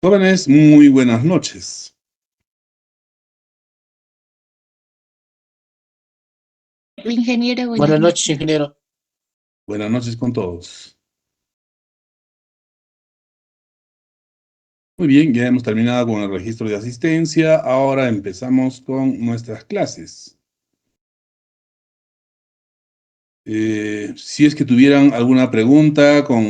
Jóvenes, muy buenas noches. Ingeniero, Buenas noches, ingeniero. Buenas noches con todos. Muy bien, ya hemos terminado con el registro de asistencia. Ahora empezamos con nuestras clases. Si es que tuvieran alguna pregunta con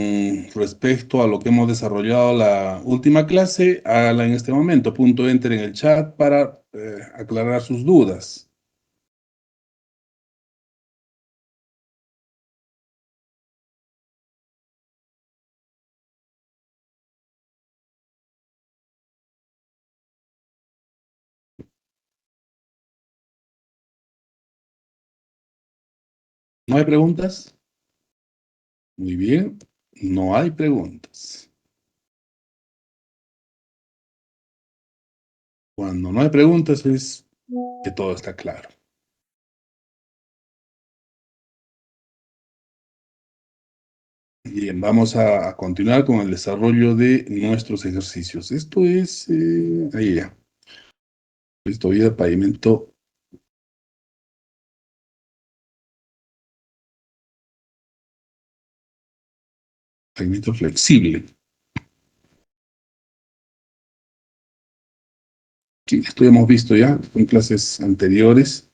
respecto a lo que hemos desarrollado la última clase, hágala en este momento. Punto enter en el chat para aclarar sus dudas. ¿No hay preguntas? Muy bien, no hay preguntas. Cuando no hay preguntas es que todo está claro. Bien, vamos a continuar con el desarrollo de nuestros ejercicios. Esto es, ahí ya, esto de pavimento flexible. Sí, esto ya hemos visto ya en clases anteriores.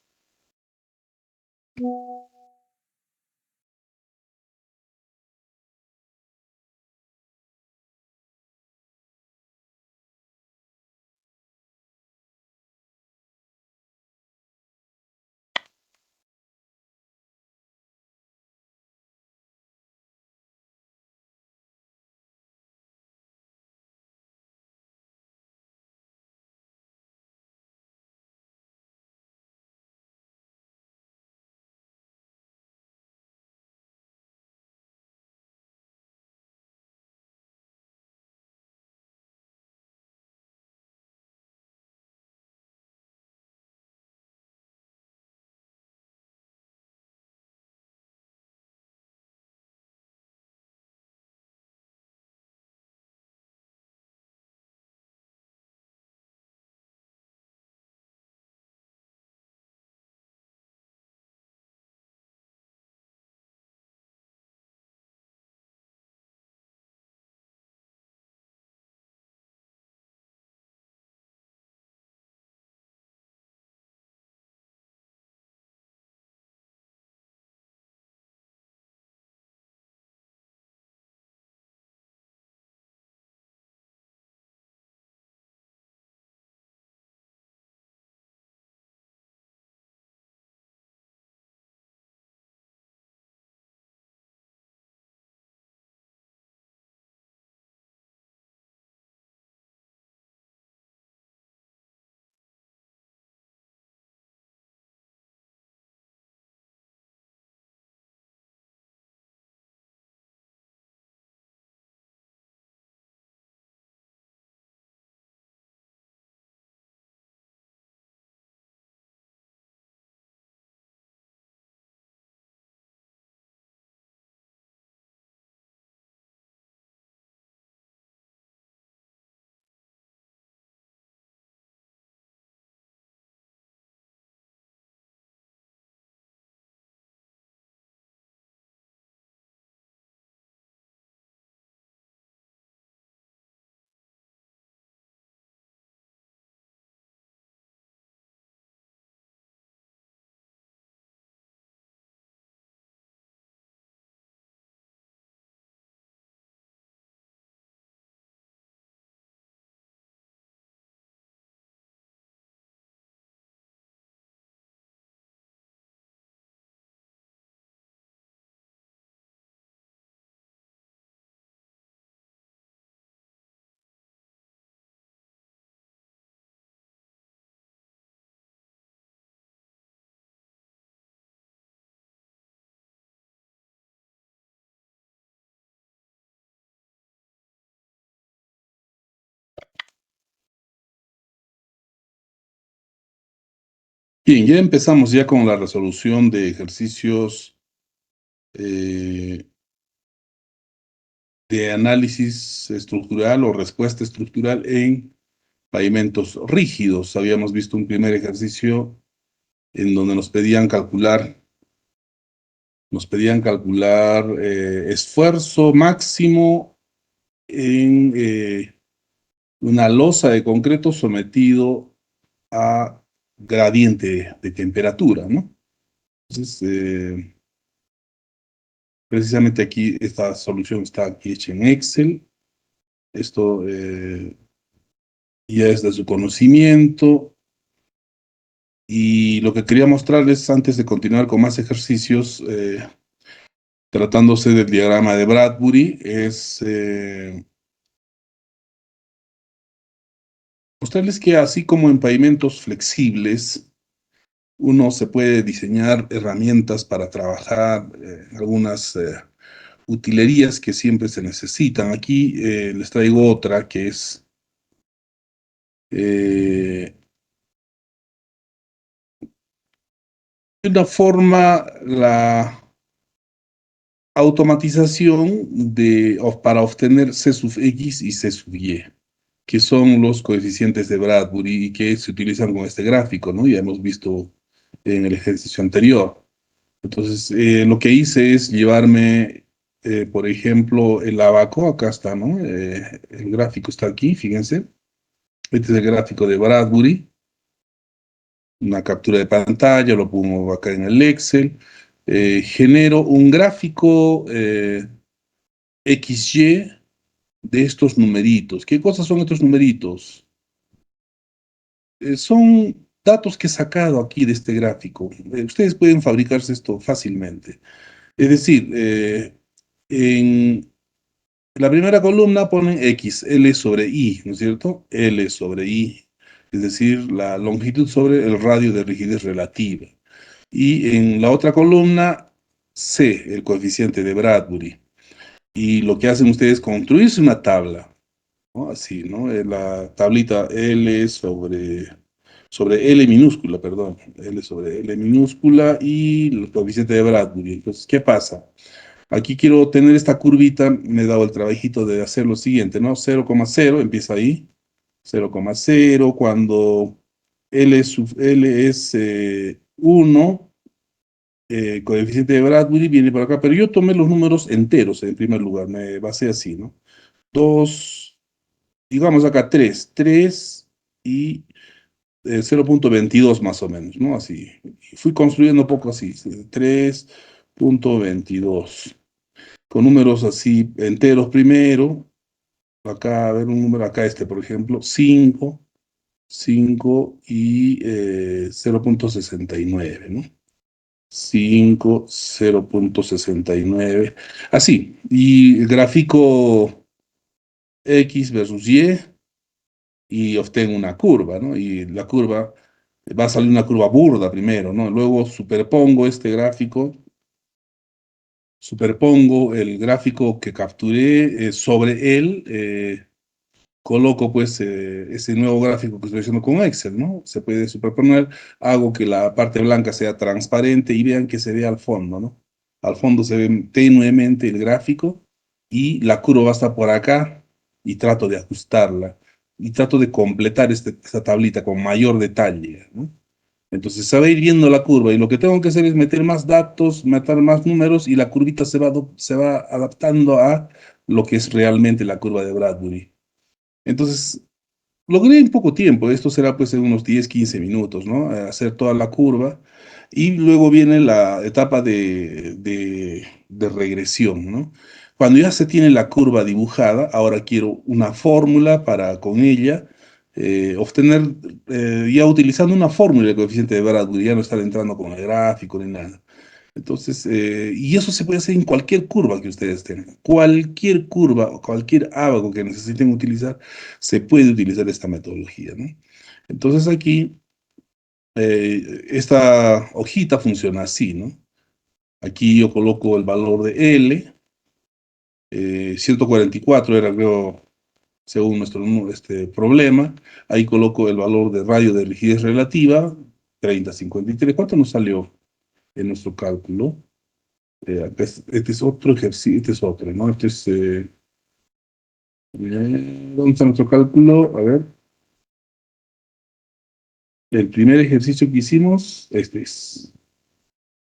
Bien, ya empezamos ya con la resolución de ejercicios eh, de análisis estructural o respuesta estructural en pavimentos rígidos. Habíamos visto un primer ejercicio en donde nos pedían calcular esfuerzo máximo en una losa de concreto sometido a gradiente de temperatura, ¿no? Entonces, precisamente aquí, esta solución está aquí hecha en Excel. Esto ya es de su conocimiento. Y lo que quería mostrarles antes de continuar con más ejercicios, tratándose del diagrama de Bradbury, es mostrarles que así como en pavimentos flexibles, uno se puede diseñar herramientas para trabajar, algunas utilerías que siempre se necesitan. Aquí les traigo otra que es de una forma la automatización para obtener C sub X y C sub Y, que son los coeficientes de Bradbury y que se utilizan con este gráfico, ¿no? Ya hemos visto en el ejercicio anterior. Entonces, lo que hice es llevarme, por ejemplo, el abaco, acá está, ¿no? El gráfico está aquí, fíjense. Este es el gráfico de Bradbury, una captura de pantalla, lo pongo acá en el Excel. Genero un gráfico XY de estos numeritos. ¿Qué cosas son estos numeritos? Son datos que he sacado aquí de este gráfico. Ustedes pueden fabricarse esto fácilmente. Es decir, en la primera columna ponen X, L sobre I, ¿no es cierto? L sobre I, es decir, la longitud sobre el radio de rigidez relativa. Y en la otra columna, C, el coeficiente de Bradbury. Y lo que hacen ustedes es construirse una tabla, ¿no? Así, ¿no? La tablita L sobre L minúscula, perdón, L sobre L minúscula y el coeficiente de Bradbury. Entonces, ¿qué pasa? Aquí quiero tener esta curvita, me he dado el trabajito de hacer lo siguiente, ¿no? 0,0, empieza ahí, 0,0, cuando L es 1, coeficiente de Bradbury viene por acá, pero yo tomé los números enteros en primer lugar, me basé así, ¿no? 2, digamos acá 3 y 0,22 más o menos, ¿no? Así, fui construyendo un poco así, 3,22 con números así enteros primero. Acá, a ver un número, acá este, por ejemplo, 5 y 0,69, ¿no? 5, 0,69. Así, y gráfico X versus y obtengo una curva, ¿no? Y la curva, va a salir una curva burda primero, ¿no? Luego superpongo el gráfico que capturé sobre él, coloco pues ese nuevo gráfico que estoy haciendo con Excel, ¿no? Se puede superponer, hago que la parte blanca sea transparente y vean que se ve al fondo, ¿no? Al fondo se ve tenuemente el gráfico y la curva va a estar por acá y trato de ajustarla y trato de completar esta tablita con mayor detalle, ¿no? Entonces se va a ir viendo la curva y lo que tengo que hacer es meter más datos, meter más números y la curvita se va adaptando a lo que es realmente la curva de Bradbury. Entonces, logré en poco tiempo, esto será pues en unos 10, 15 minutos, ¿no? Hacer toda la curva y luego viene la etapa de regresión, ¿no? Cuando ya se tiene la curva dibujada, ahora quiero una fórmula para con ella obtener, ya utilizando una fórmula de coeficiente de Bradbury, ya no estar entrando con el gráfico ni nada. Entonces, y eso se puede hacer en cualquier curva que ustedes tengan. Cualquier curva o cualquier ábaco que necesiten utilizar, se puede utilizar esta metodología, ¿no? Entonces aquí, esta hojita funciona así, ¿no? Aquí yo coloco el valor de L, 144 era, creo, según nuestro problema. Ahí coloco el valor de radio de rigidez relativa, 30,53. ¿Cuánto nos salió en nuestro cálculo? Acá este es otro ejercicio, este es otro, ¿no? Este es, ¿dónde está nuestro cálculo? A ver. El primer ejercicio que hicimos, este es.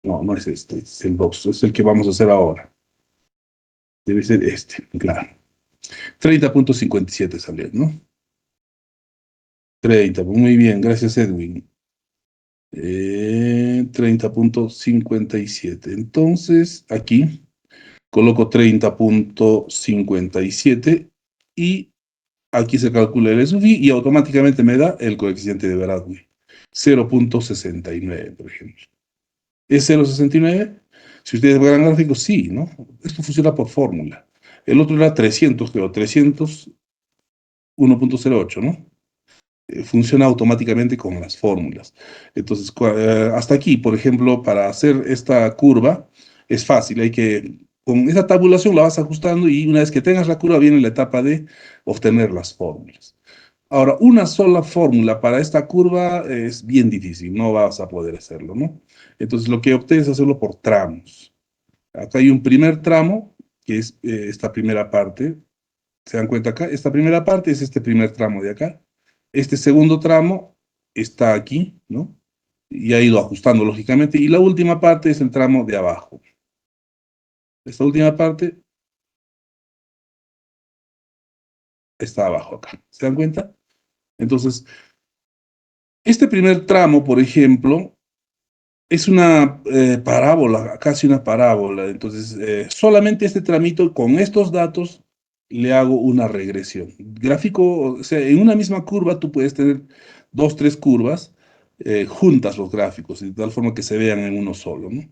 No, no es este, es el 2, es el que vamos a hacer ahora. Debe ser este, claro. 30,57 salió, ¿no? 30, muy bien, gracias Edwin. 30,57. Entonces, aquí coloco 30,57 y aquí se calcula el SUFI y automáticamente me da el coeficiente de Bradley. 0,69, por ejemplo. ¿Es 0,69? Si ustedes ven el gráfico, sí, ¿no? Esto funciona por fórmula. El otro era 300, creo, 300, 1,08, ¿no? Funciona automáticamente con las fórmulas. Entonces, hasta aquí, por ejemplo, para hacer esta curva, es fácil. Con esa tabulación la vas ajustando y una vez que tengas la curva, viene la etapa de obtener las fórmulas. Ahora, una sola fórmula para esta curva es bien difícil, no vas a poder hacerlo, ¿no? Entonces, lo que opté es hacerlo por tramos. Acá hay un primer tramo, que es esta primera parte. ¿Se dan cuenta acá? Esta primera parte es este primer tramo de acá. Este segundo tramo está aquí, ¿no? Y ha ido ajustando lógicamente. Y la última parte es el tramo de abajo. Esta última parte está abajo acá. ¿Se dan cuenta? Entonces, este primer tramo, por ejemplo, es una parábola, casi una parábola. Entonces, solamente este tramito con estos datos le hago una regresión. Gráfico, o sea, en una misma curva tú puedes tener dos, tres curvas, juntas los gráficos, de tal forma que se vean en uno solo, ¿no?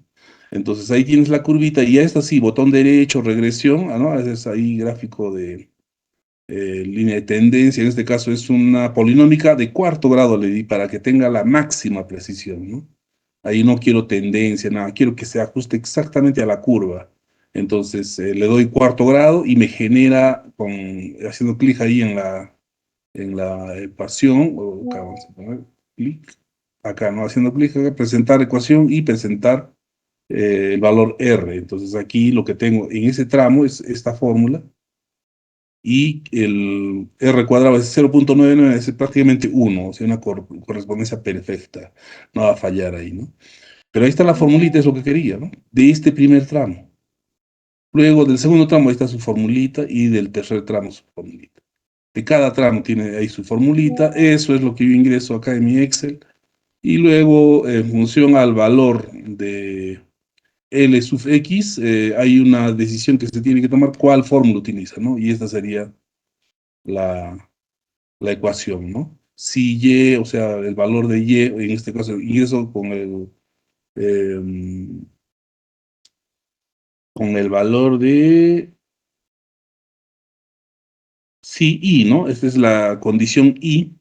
Entonces ahí tienes la curvita y ya está así, botón derecho, regresión, ¿no? Es ahí gráfico de línea de tendencia. En este caso es una polinómica de cuarto grado, le di, para que tenga la máxima precisión, ¿no? Ahí no quiero tendencia, nada, quiero que se ajuste exactamente a la curva. Entonces le doy cuarto grado y me genera, haciendo clic ahí en la ecuación, o acá vamos a poner clic, acá, ¿no? Haciendo clic acá, presentar ecuación y presentar el valor R. Entonces aquí lo que tengo en ese tramo es esta fórmula y el R cuadrado es 0,99, es prácticamente 1, o sea, una correspondencia perfecta, no va a fallar ahí, ¿no? Pero ahí está la formulita, es lo que quería, ¿no? De este primer tramo. Luego del segundo tramo, ahí está su formulita y del tercer tramo su formulita. De cada tramo tiene ahí su formulita, eso es lo que yo ingreso acá en mi Excel. Y luego, en función al valor de L sub X, hay una decisión que se tiene que tomar cuál fórmula utiliza, ¿no? Y esta sería la, la ecuación, ¿no? Si Y, o sea, el valor de Y, en este caso, ingreso em, con el valor de sí, I, ¿no? Esta es la condición I.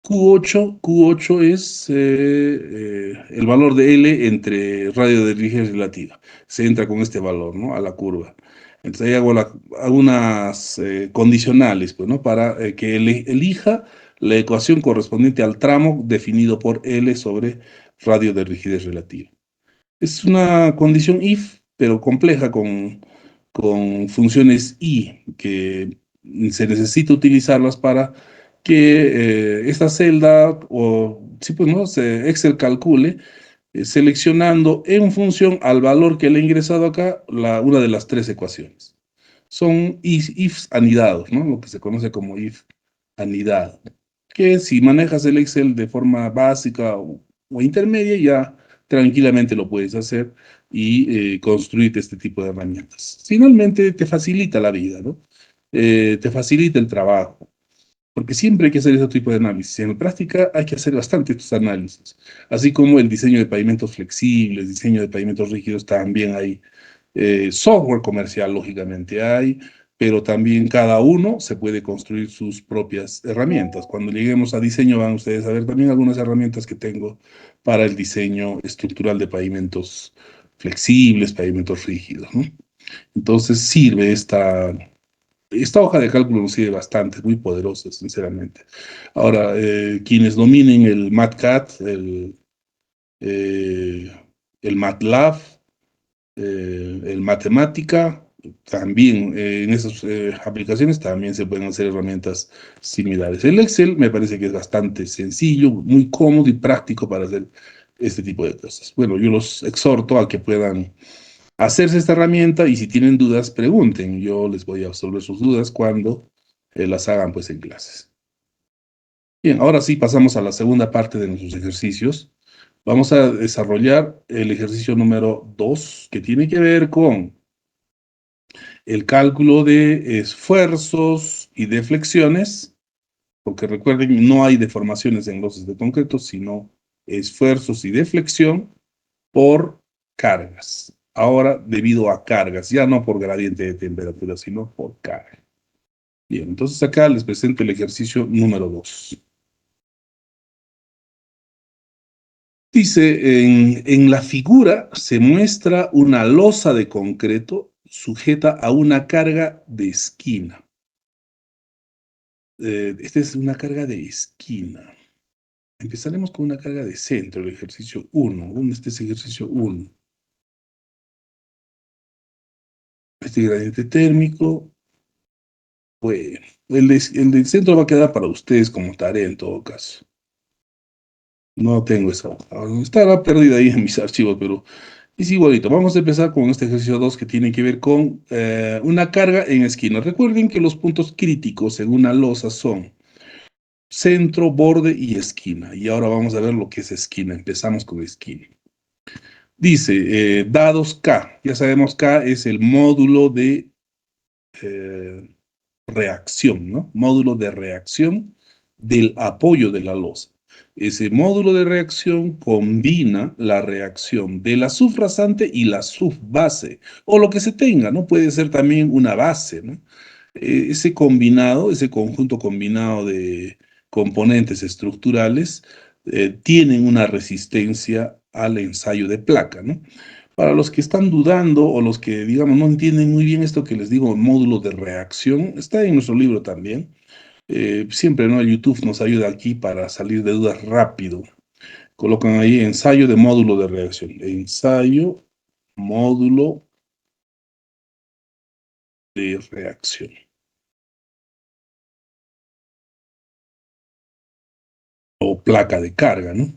Q8 es el valor de L entre radio de dirigencia relativa. Se entra con este valor, ¿no? A la curva. Entonces ahí hago algunas condicionales, pues, ¿no? Para que elija la ecuación correspondiente al tramo definido por L sobre radio de rigidez relativa. Es una condición if, pero compleja con funciones i, que se necesita utilizarlas para que esta celda, o sí, pues no, Excel calcule, seleccionando en función al valor que le he ingresado acá, una de las tres ecuaciones. Son ifs anidados, ¿no? Lo que se conoce como if anidado. Que si manejas el Excel de forma básica o intermedia, ya tranquilamente lo puedes hacer y construirte este tipo de herramientas. Finalmente, te facilita la vida, ¿no? Te facilita el trabajo, porque siempre hay que hacer ese tipo de análisis. En la práctica hay que hacer bastante estos análisis, así como el diseño de pavimentos flexibles, diseño de pavimentos rígidos también hay. Software comercial, lógicamente hay, pero también cada uno se puede construir sus propias herramientas. Cuando lleguemos a diseño van ustedes a ver también algunas herramientas que tengo para el diseño estructural de pavimentos flexibles, pavimentos rígidos, ¿no? Entonces sirve esta hoja de cálculo nos sirve bastante, es muy poderosa, sinceramente. Ahora, quienes dominen el MATCAD, eh, el MATLAB, el Matemática, también en esas aplicaciones también se pueden hacer herramientas similares. El Excel me parece que es bastante sencillo, muy cómodo y práctico para hacer este tipo de cosas. Bueno, yo los exhorto a que puedan hacerse esta herramienta y si tienen dudas, pregunten. Yo les voy a resolver sus dudas cuando las hagan pues en clases. Bien, ahora sí pasamos a la segunda parte de nuestros ejercicios. Vamos a desarrollar el ejercicio número 2, que tiene que ver con el cálculo de esfuerzos y deflexiones, porque recuerden, no hay deformaciones en loses de concreto, sino esfuerzos y deflexión por cargas. Ahora, debido a cargas, ya no por gradiente de temperatura, sino por carga. Bien, entonces acá les presento el ejercicio número 2. Dice, en la figura se muestra una losa de concreto sujeta a una carga de esquina. Esta es una carga de esquina. Empezaremos con una carga de centro, el ejercicio 1. ¿Dónde está ese ejercicio 1? Este gradiente térmico. Bueno, el del centro va a quedar para ustedes como tarea en todo caso. No tengo esa hoja. Estará perdida ahí en mis archivos, pero es igualito. Vamos a empezar con este ejercicio 2 que tiene que ver con una carga en esquina. Recuerden que los puntos críticos según la losa son centro, borde y esquina. Y ahora vamos a ver lo que es esquina. Empezamos con esquina. Dice, dados K. Ya sabemos K es el módulo de eh, reacción, ¿no? Módulo de reacción del apoyo de la losa. Ese módulo de reacción combina la reacción de la subrasante y la subbase, o lo que se tenga, ¿no? Puede ser también una base, ¿no? Ese combinado, ese conjunto combinado de componentes estructurales, tienen una resistencia al ensayo de placa, ¿no? Para los que están dudando o los que, digamos, no entienden muy bien esto que les digo, módulo de reacción, está en nuestro libro también. Siempre, ¿no? El YouTube nos ayuda aquí para salir de dudas rápido. Colocan ahí ensayo de módulo de reacción. Ensayo, módulo de reacción. O placa de carga, ¿no?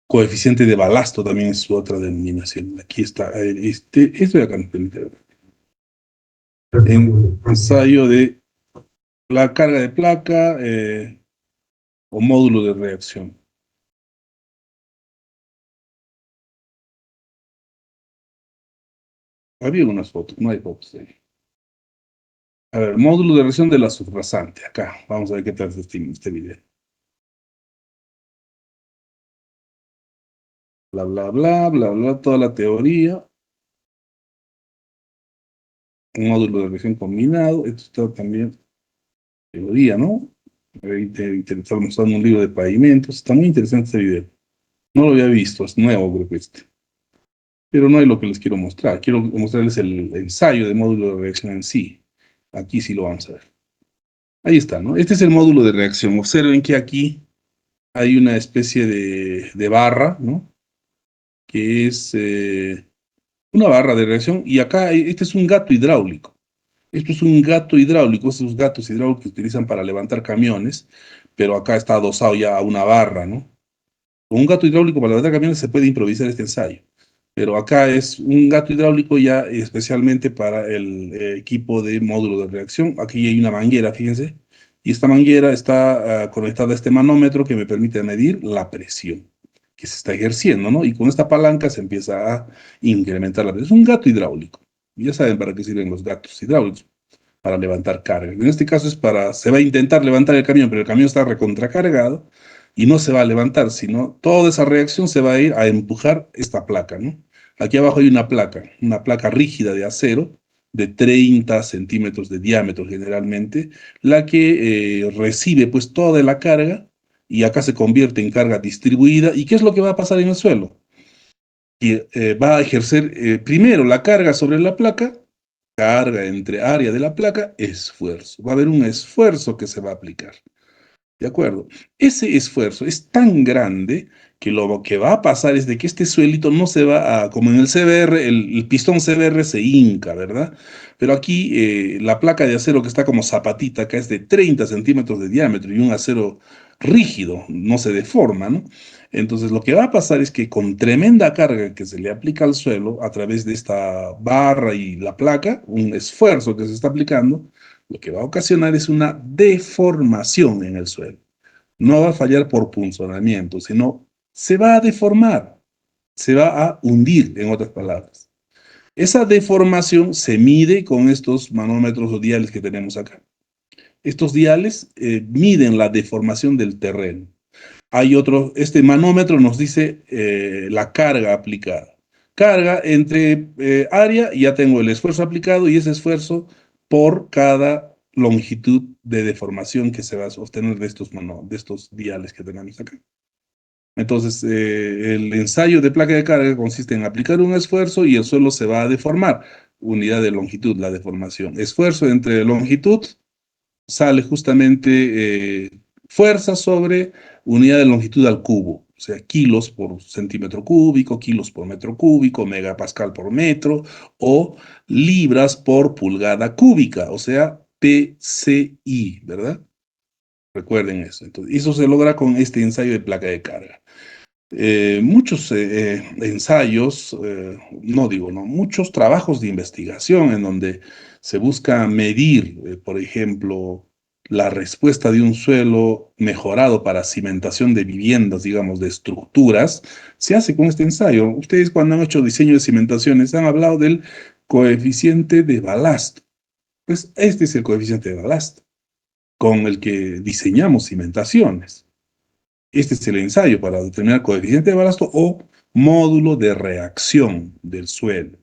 Coeficiente de balasto también es su otra denominación. Aquí está, esto de acá. Ensayo de la carga de placa o módulo de reacción. Había unas fotos, no hay fotos ahí. A ver, módulo de reacción de la subrasante. Acá, vamos a ver qué tal este video. Bla, bla, bla, bla, bla, toda la teoría. Un módulo de reacción combinado. Esto está también teoría, ¿no? Ahí te está mostrando un libro de pavimentos. Está muy interesante este video. No lo había visto, es nuevo, creo que este. Pero no es lo que les quiero mostrar. Quiero mostrarles el ensayo de módulo de reacción en sí. Aquí sí lo vamos a ver. Ahí está, ¿no? Este es el módulo de reacción. Observen que aquí hay una especie de barra, ¿no? Que es una barra de reacción. Y acá, este es un gato hidráulico. Esto es un gato hidráulico. Esos gatos hidráulicos que utilizan para levantar camiones. Pero acá está adosado ya a una barra, ¿no? Con un gato hidráulico para levantar camiones se puede improvisar este ensayo. Pero acá es un gato hidráulico ya especialmente para el equipo de módulo de reacción. Aquí hay una manguera, fíjense, y esta manguera está conectada a este manómetro que me permite medir la presión que se está ejerciendo, ¿no? Y con esta palanca se empieza a incrementar la presión. Es un gato hidráulico. Ya saben para qué sirven los gatos hidráulicos, para levantar carga. En este caso es para, se va a intentar levantar el camión, pero el camión está recontracargado y no se va a levantar, sino toda esa reacción se va a ir a empujar esta placa, ¿no? Aquí abajo hay una placa rígida de acero de 30 centímetros de diámetro generalmente, la que recibe pues toda la carga y acá se convierte en carga distribuida. ¿Y qué es lo que va a pasar en el suelo? Que va a ejercer primero la carga sobre la placa, carga entre área de la placa, esfuerzo. Va a haber un esfuerzo que se va a aplicar. ¿De acuerdo? Ese esfuerzo es tan grande que lo que va a pasar es de que este suelito no se va a, como en el CBR, el pistón CBR se hinca, ¿verdad? Pero aquí la placa de acero que está como zapatita acá es de 30 centímetros de diámetro y un acero rígido, no se deforma, ¿no? Entonces lo que va a pasar es que con tremenda carga que se le aplica al suelo a través de esta barra y la placa, un esfuerzo que se está aplicando, lo que va a ocasionar es una deformación en el suelo. No va a fallar por punzonamiento, sino se va a deformar, se va a hundir, en otras palabras. Esa deformación se mide con estos manómetros o diales que tenemos acá. Estos diales miden la deformación del terreno. Hay otro, este manómetro nos dice la carga aplicada. Carga entre área, ya tengo el esfuerzo aplicado y ese esfuerzo por cada longitud de deformación que se va a obtener de estos diales que tenemos acá. Entonces, el ensayo de placa de carga consiste en aplicar un esfuerzo y el suelo se va a deformar. Unidad de longitud, la deformación. Esfuerzo entre longitud sale justamente fuerza sobre unidad de longitud al cubo, o sea, kilos por centímetro cúbico, kilos por metro cúbico, megapascal por metro, o libras por pulgada cúbica, o sea, PCI, ¿verdad? Recuerden eso. Entonces, eso se logra con este ensayo de placa de carga. Muchos ensayos, no digo, no, muchos trabajos de investigación en donde se busca medir, por ejemplo, la respuesta de un suelo mejorado para cimentación de viviendas, digamos, de estructuras, se hace con este ensayo. Ustedes cuando han hecho diseño de cimentaciones han hablado del coeficiente de balasto. Pues este es el coeficiente de balasto con el que diseñamos cimentaciones. Este es el ensayo para determinar coeficiente de balasto o módulo de reacción del suelo,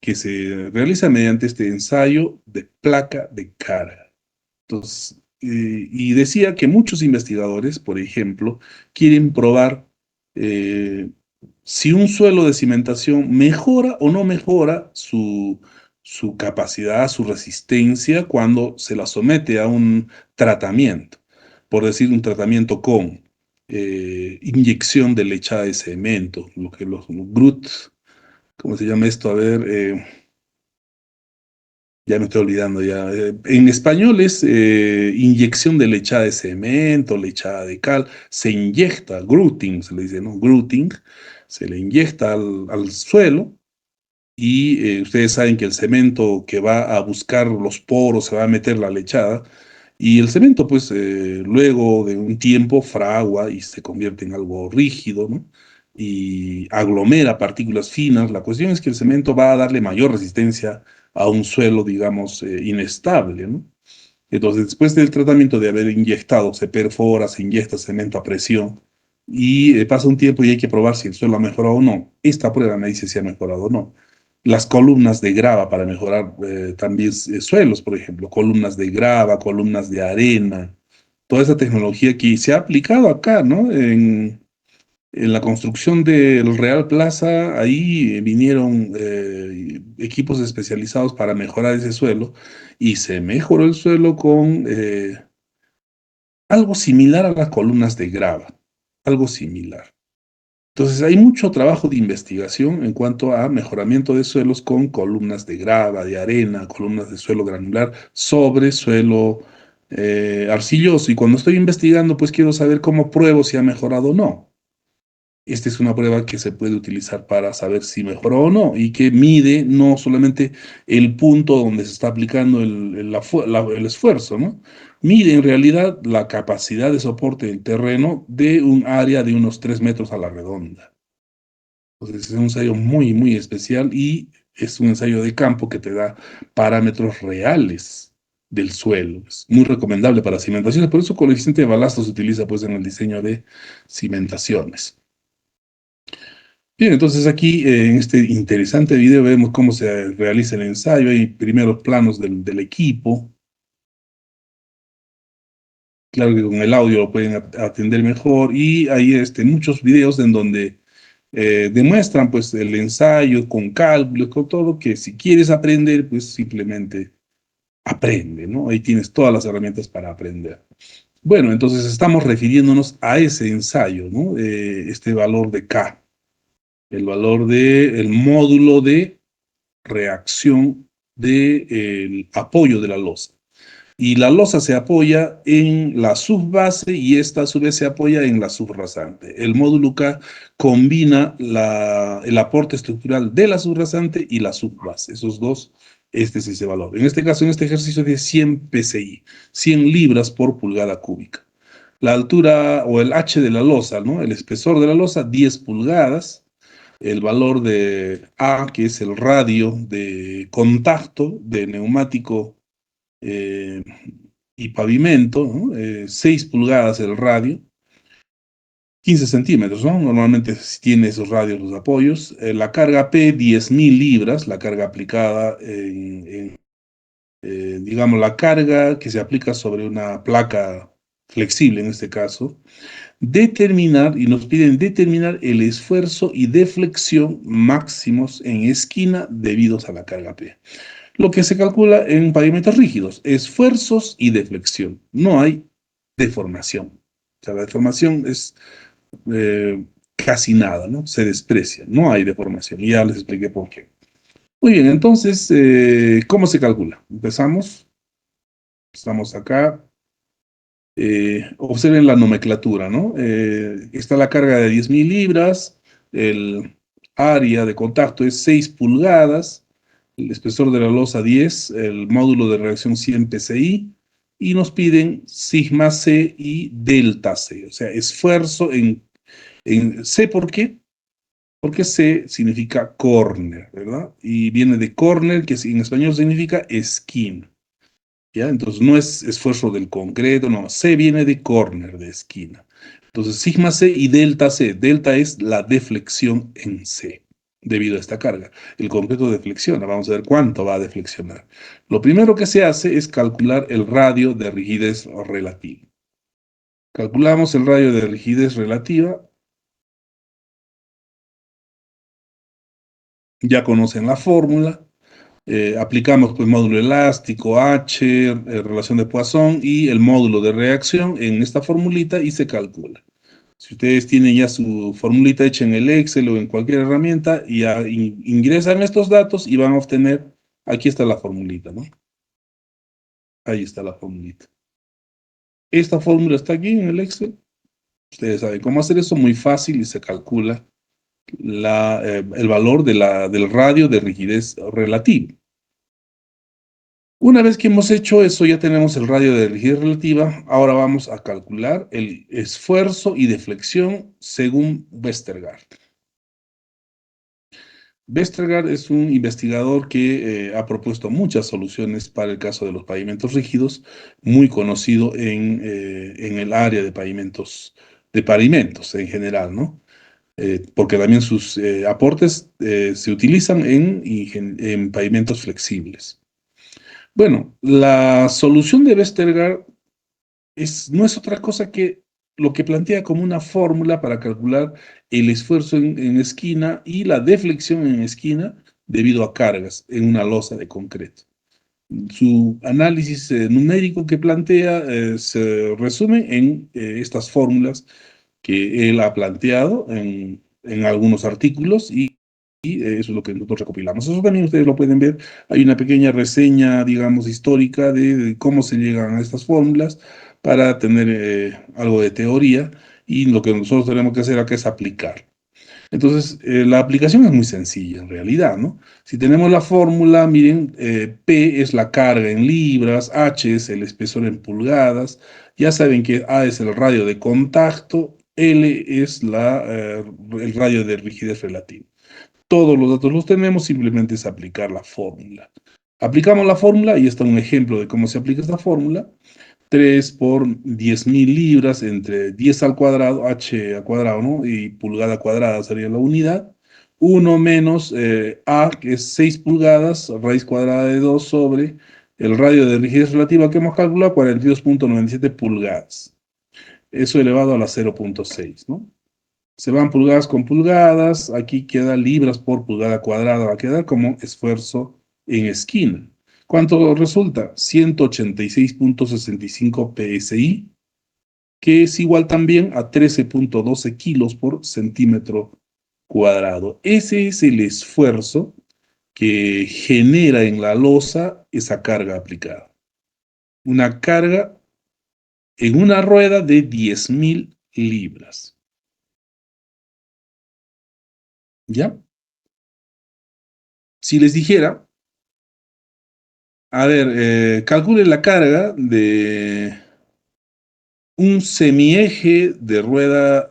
que se realiza mediante este ensayo de placa de carga. Entonces, y decía que muchos investigadores, por ejemplo, quieren probar eh, si un suelo de cimentación mejora o no mejora su capacidad, su resistencia cuando se la somete a un tratamiento, por decir un tratamiento con inyección de lechada de cemento, lo que los GRUT, ¿cómo se llama esto? A ver, ya me estoy olvidando ya. En español es inyección de lechada de cemento, lechada de cal. Se inyecta, gruting, se le dice, ¿no? Gruting. Se le inyecta al suelo y ustedes saben que el cemento que va a buscar los poros se va a meter la lechada y el cemento pues luego de un tiempo fragua y se convierte en algo rígido, ¿no? Y aglomera partículas finas. La cuestión es que el cemento va a darle mayor resistencia a un suelo, digamos, inestable, ¿no? Entonces, después del tratamiento de haber inyectado, se perfora, se inyecta cemento a presión y pasa un tiempo y hay que probar si el suelo ha mejorado o no. Esta prueba me dice si ha mejorado o no. Las columnas de grava para mejorar también suelos, por ejemplo, columnas de grava, columnas de arena, toda esa tecnología que se ha aplicado acá, ¿no? En la construcción del Real Plaza, ahí vinieron equipos especializados para mejorar ese suelo y se mejoró el suelo con algo similar a las columnas de grava, algo similar. Entonces hay mucho trabajo de investigación en cuanto a mejoramiento de suelos con columnas de grava, de arena, columnas de suelo granular sobre suelo arcilloso. Y cuando estoy investigando, pues quiero saber cómo pruebo si ha mejorado o no. Esta es una prueba que se puede utilizar para saber si mejoró o no y que mide no solamente el punto donde se está aplicando el esfuerzo, ¿no? Mide en realidad la capacidad de soporte del terreno de un área de unos 3 metros a la redonda. Entonces es un ensayo muy, muy especial y es un ensayo de campo que te da parámetros reales del suelo. Es muy recomendable para cimentaciones, por eso coeficiente de balasto se utiliza pues en el diseño de cimentaciones. Bien, entonces aquí en este interesante video vemos cómo se realiza el ensayo. Hay primeros planos del equipo. Claro que con el audio lo pueden atender mejor. Y hay muchos videos en donde demuestran pues el ensayo con cálculos, con todo, que si quieres aprender, pues simplemente aprende, ¿no? Ahí tienes todas las herramientas para aprender. Bueno, entonces estamos refiriéndonos a ese ensayo, ¿no? Este valor de K, el valor del módulo de reacción del apoyo de la losa. Y la losa se apoya en la subbase y esta a su vez se apoya en la subrasante. El módulo K combina el aporte estructural de la subrasante y la subbase. Esos dos, este es ese valor. En este caso, en este ejercicio de 100 psi, 100 libras por pulgada cúbica. La altura o el H de la losa, ¿no? El espesor de la losa, 10 pulgadas. El valor de A, que es el radio de contacto de neumático eh, y pavimento, ¿no? 6 pulgadas el radio, 15 centímetros, ¿no? Normalmente tiene esos radios los apoyos. La carga P, 10.000 libras, la carga aplicada digamos, la carga que se aplica sobre una placa flexible en este caso. Determinar, y nos piden determinar el esfuerzo y deflexión máximos en esquina debidos a la carga P. Lo que se calcula en pavimentos rígidos, esfuerzos y deflexión. No hay deformación. O sea, la deformación es casi nada, ¿no? Se desprecia. No hay deformación. Y ya les expliqué por qué. Muy bien, entonces, ¿cómo se calcula? Empezamos. Estamos acá. Observen la nomenclatura, ¿no? Está la carga de 10.000 libras, el área de contacto es 6 pulgadas, el espesor de la losa 10, el módulo de reacción 100 psi, y nos piden sigma C y delta C, o sea, esfuerzo en C, ¿por qué? Porque C significa corner, ¿verdad? Y viene de corner, que en español significa esquina. ¿Ya? Entonces no es esfuerzo del concreto, no, C viene de corner, de esquina. Entonces sigma C y delta C. Delta es la deflexión en C, debido a esta carga. El concreto deflexiona, vamos a ver cuánto va a deflexionar. Lo primero que se hace es calcular el radio de rigidez relativa. Calculamos el radio de rigidez relativa. Ya conocen la fórmula. Aplicamos pues módulo elástico, H, relación de Poisson y el módulo de reacción en esta formulita y se calcula. Si ustedes tienen ya su formulita hecha en el Excel o en cualquier herramienta, ya ingresan estos datos y van a obtener, aquí está la formulita, ¿no? Ahí está la formulita. Esta fórmula está aquí en el Excel. Ustedes saben cómo hacer eso, muy fácil y se calcula el valor del radio de rigidez relativa. Una vez que hemos hecho eso, ya tenemos el radio de rigidez relativa. Ahora vamos a calcular el esfuerzo y deflexión según Westergaard. Westergaard es un investigador que ha propuesto muchas soluciones para el caso de los pavimentos rígidos, muy conocido en el área de pavimentos en general, ¿no? Porque también sus aportes se utilizan en pavimentos flexibles. Bueno, la solución de Westergaard no es otra cosa que lo que plantea como una fórmula para calcular el esfuerzo en esquina y la deflexión en esquina debido a cargas en una losa de concreto. Su análisis numérico que plantea se resume en estas fórmulas que él ha planteado en algunos artículos y eso es lo que nosotros recopilamos. Eso también ustedes lo pueden ver. Hay una pequeña reseña, digamos, histórica de cómo se llegan a estas fórmulas para tener algo de teoría y lo que nosotros tenemos que hacer acá es aplicar. Entonces, la aplicación es muy sencilla en realidad, ¿no? Si tenemos la fórmula, miren, P es la carga en libras, H es el espesor en pulgadas, ya saben que A es el radio de contacto, L es el radio de rigidez relativa. Todos los datos los tenemos, simplemente es aplicar la fórmula. Aplicamos la fórmula y está un ejemplo de cómo se aplica esta fórmula. 3 por 10.000 libras entre 10 al cuadrado, h al cuadrado, ¿no? Y pulgada cuadrada sería la unidad. 1 menos a, que es 6 pulgadas, raíz cuadrada de 2 sobre el radio de rigidez relativa que hemos calculado, 42.97 pulgadas. Eso elevado a la 0.6, ¿no? Se van pulgadas con pulgadas, aquí queda libras por pulgada cuadrada, va a quedar como esfuerzo en esquina. ¿Cuánto resulta? 186.65 PSI que es igual también a 13,12 kilos por centímetro cuadrado. Ese es el esfuerzo que genera en la losa esa carga aplicada. Una carga en una rueda de 10.000 libras. ¿Ya? Si les dijera, a ver, calcule la carga de un semieje de rueda,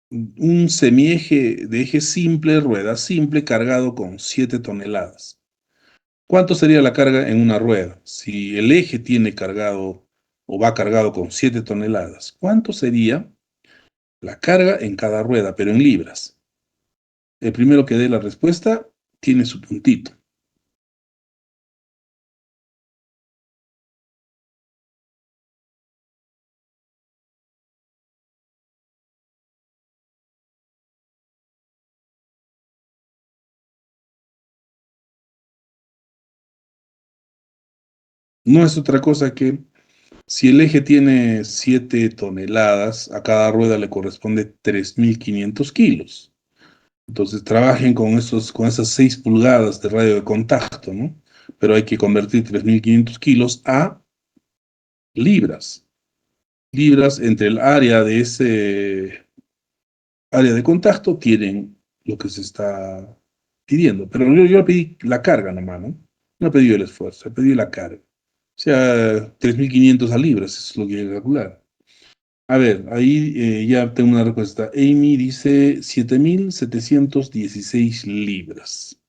un semieje de eje simple, rueda simple, cargado con 7 toneladas. ¿Cuánto sería la carga en una rueda? Si el eje tiene cargado o va cargado con 7 toneladas, ¿cuánto sería la carga en cada rueda, pero en libras? El primero que dé la respuesta tiene su puntito. No es otra cosa que si el eje tiene 7 toneladas, a cada rueda le corresponde 3.500 kilos. Entonces trabajen con esas 6 pulgadas de radio de contacto, ¿no? Pero hay que convertir 3.500 kilos a libras. Libras entre el área de ese área de contacto tienen lo que se está pidiendo. Pero yo pedí la carga nomás, ¿no? No he pedido el esfuerzo, he pedido la carga. O sea, 3.500 a libras, eso es lo que hay que calcular. A ver, ahí ya tengo una respuesta. Amy dice 7.716 libras.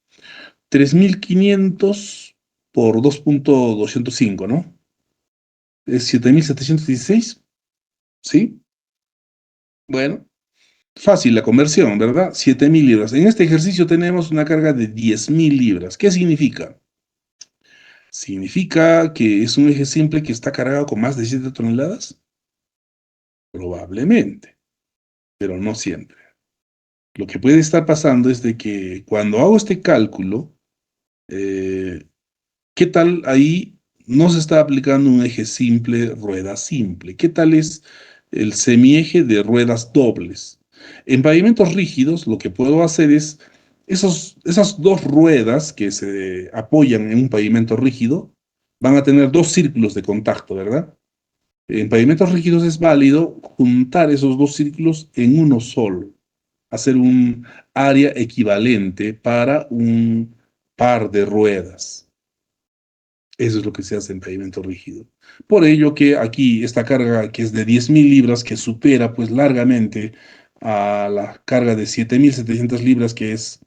3.500 por 2,205, ¿no? Es 7.716, ¿sí? Bueno, fácil la conversión, ¿verdad? 7.000 libras. En este ejercicio tenemos una carga de 10.000 libras. ¿Qué significa? ¿Significa que es un eje simple que está cargado con más de 7 toneladas? Probablemente, pero no siempre. Lo que puede estar pasando es de que cuando hago este cálculo, eh, ¿qué tal ahí no se está aplicando un eje simple, rueda simple? ¿Qué tal es el semieje de ruedas dobles? En pavimentos rígidos, lo que puedo hacer es esas dos ruedas que se apoyan en un pavimento rígido van a tener dos círculos de contacto, ¿verdad? En pavimentos rígidos es válido juntar esos dos círculos en uno solo, hacer un área equivalente para un par de ruedas. Eso es lo que se hace en pavimento rígido. Por ello que aquí esta carga que es de 10.000 libras, que supera pues largamente a la carga de 7.700 libras, que es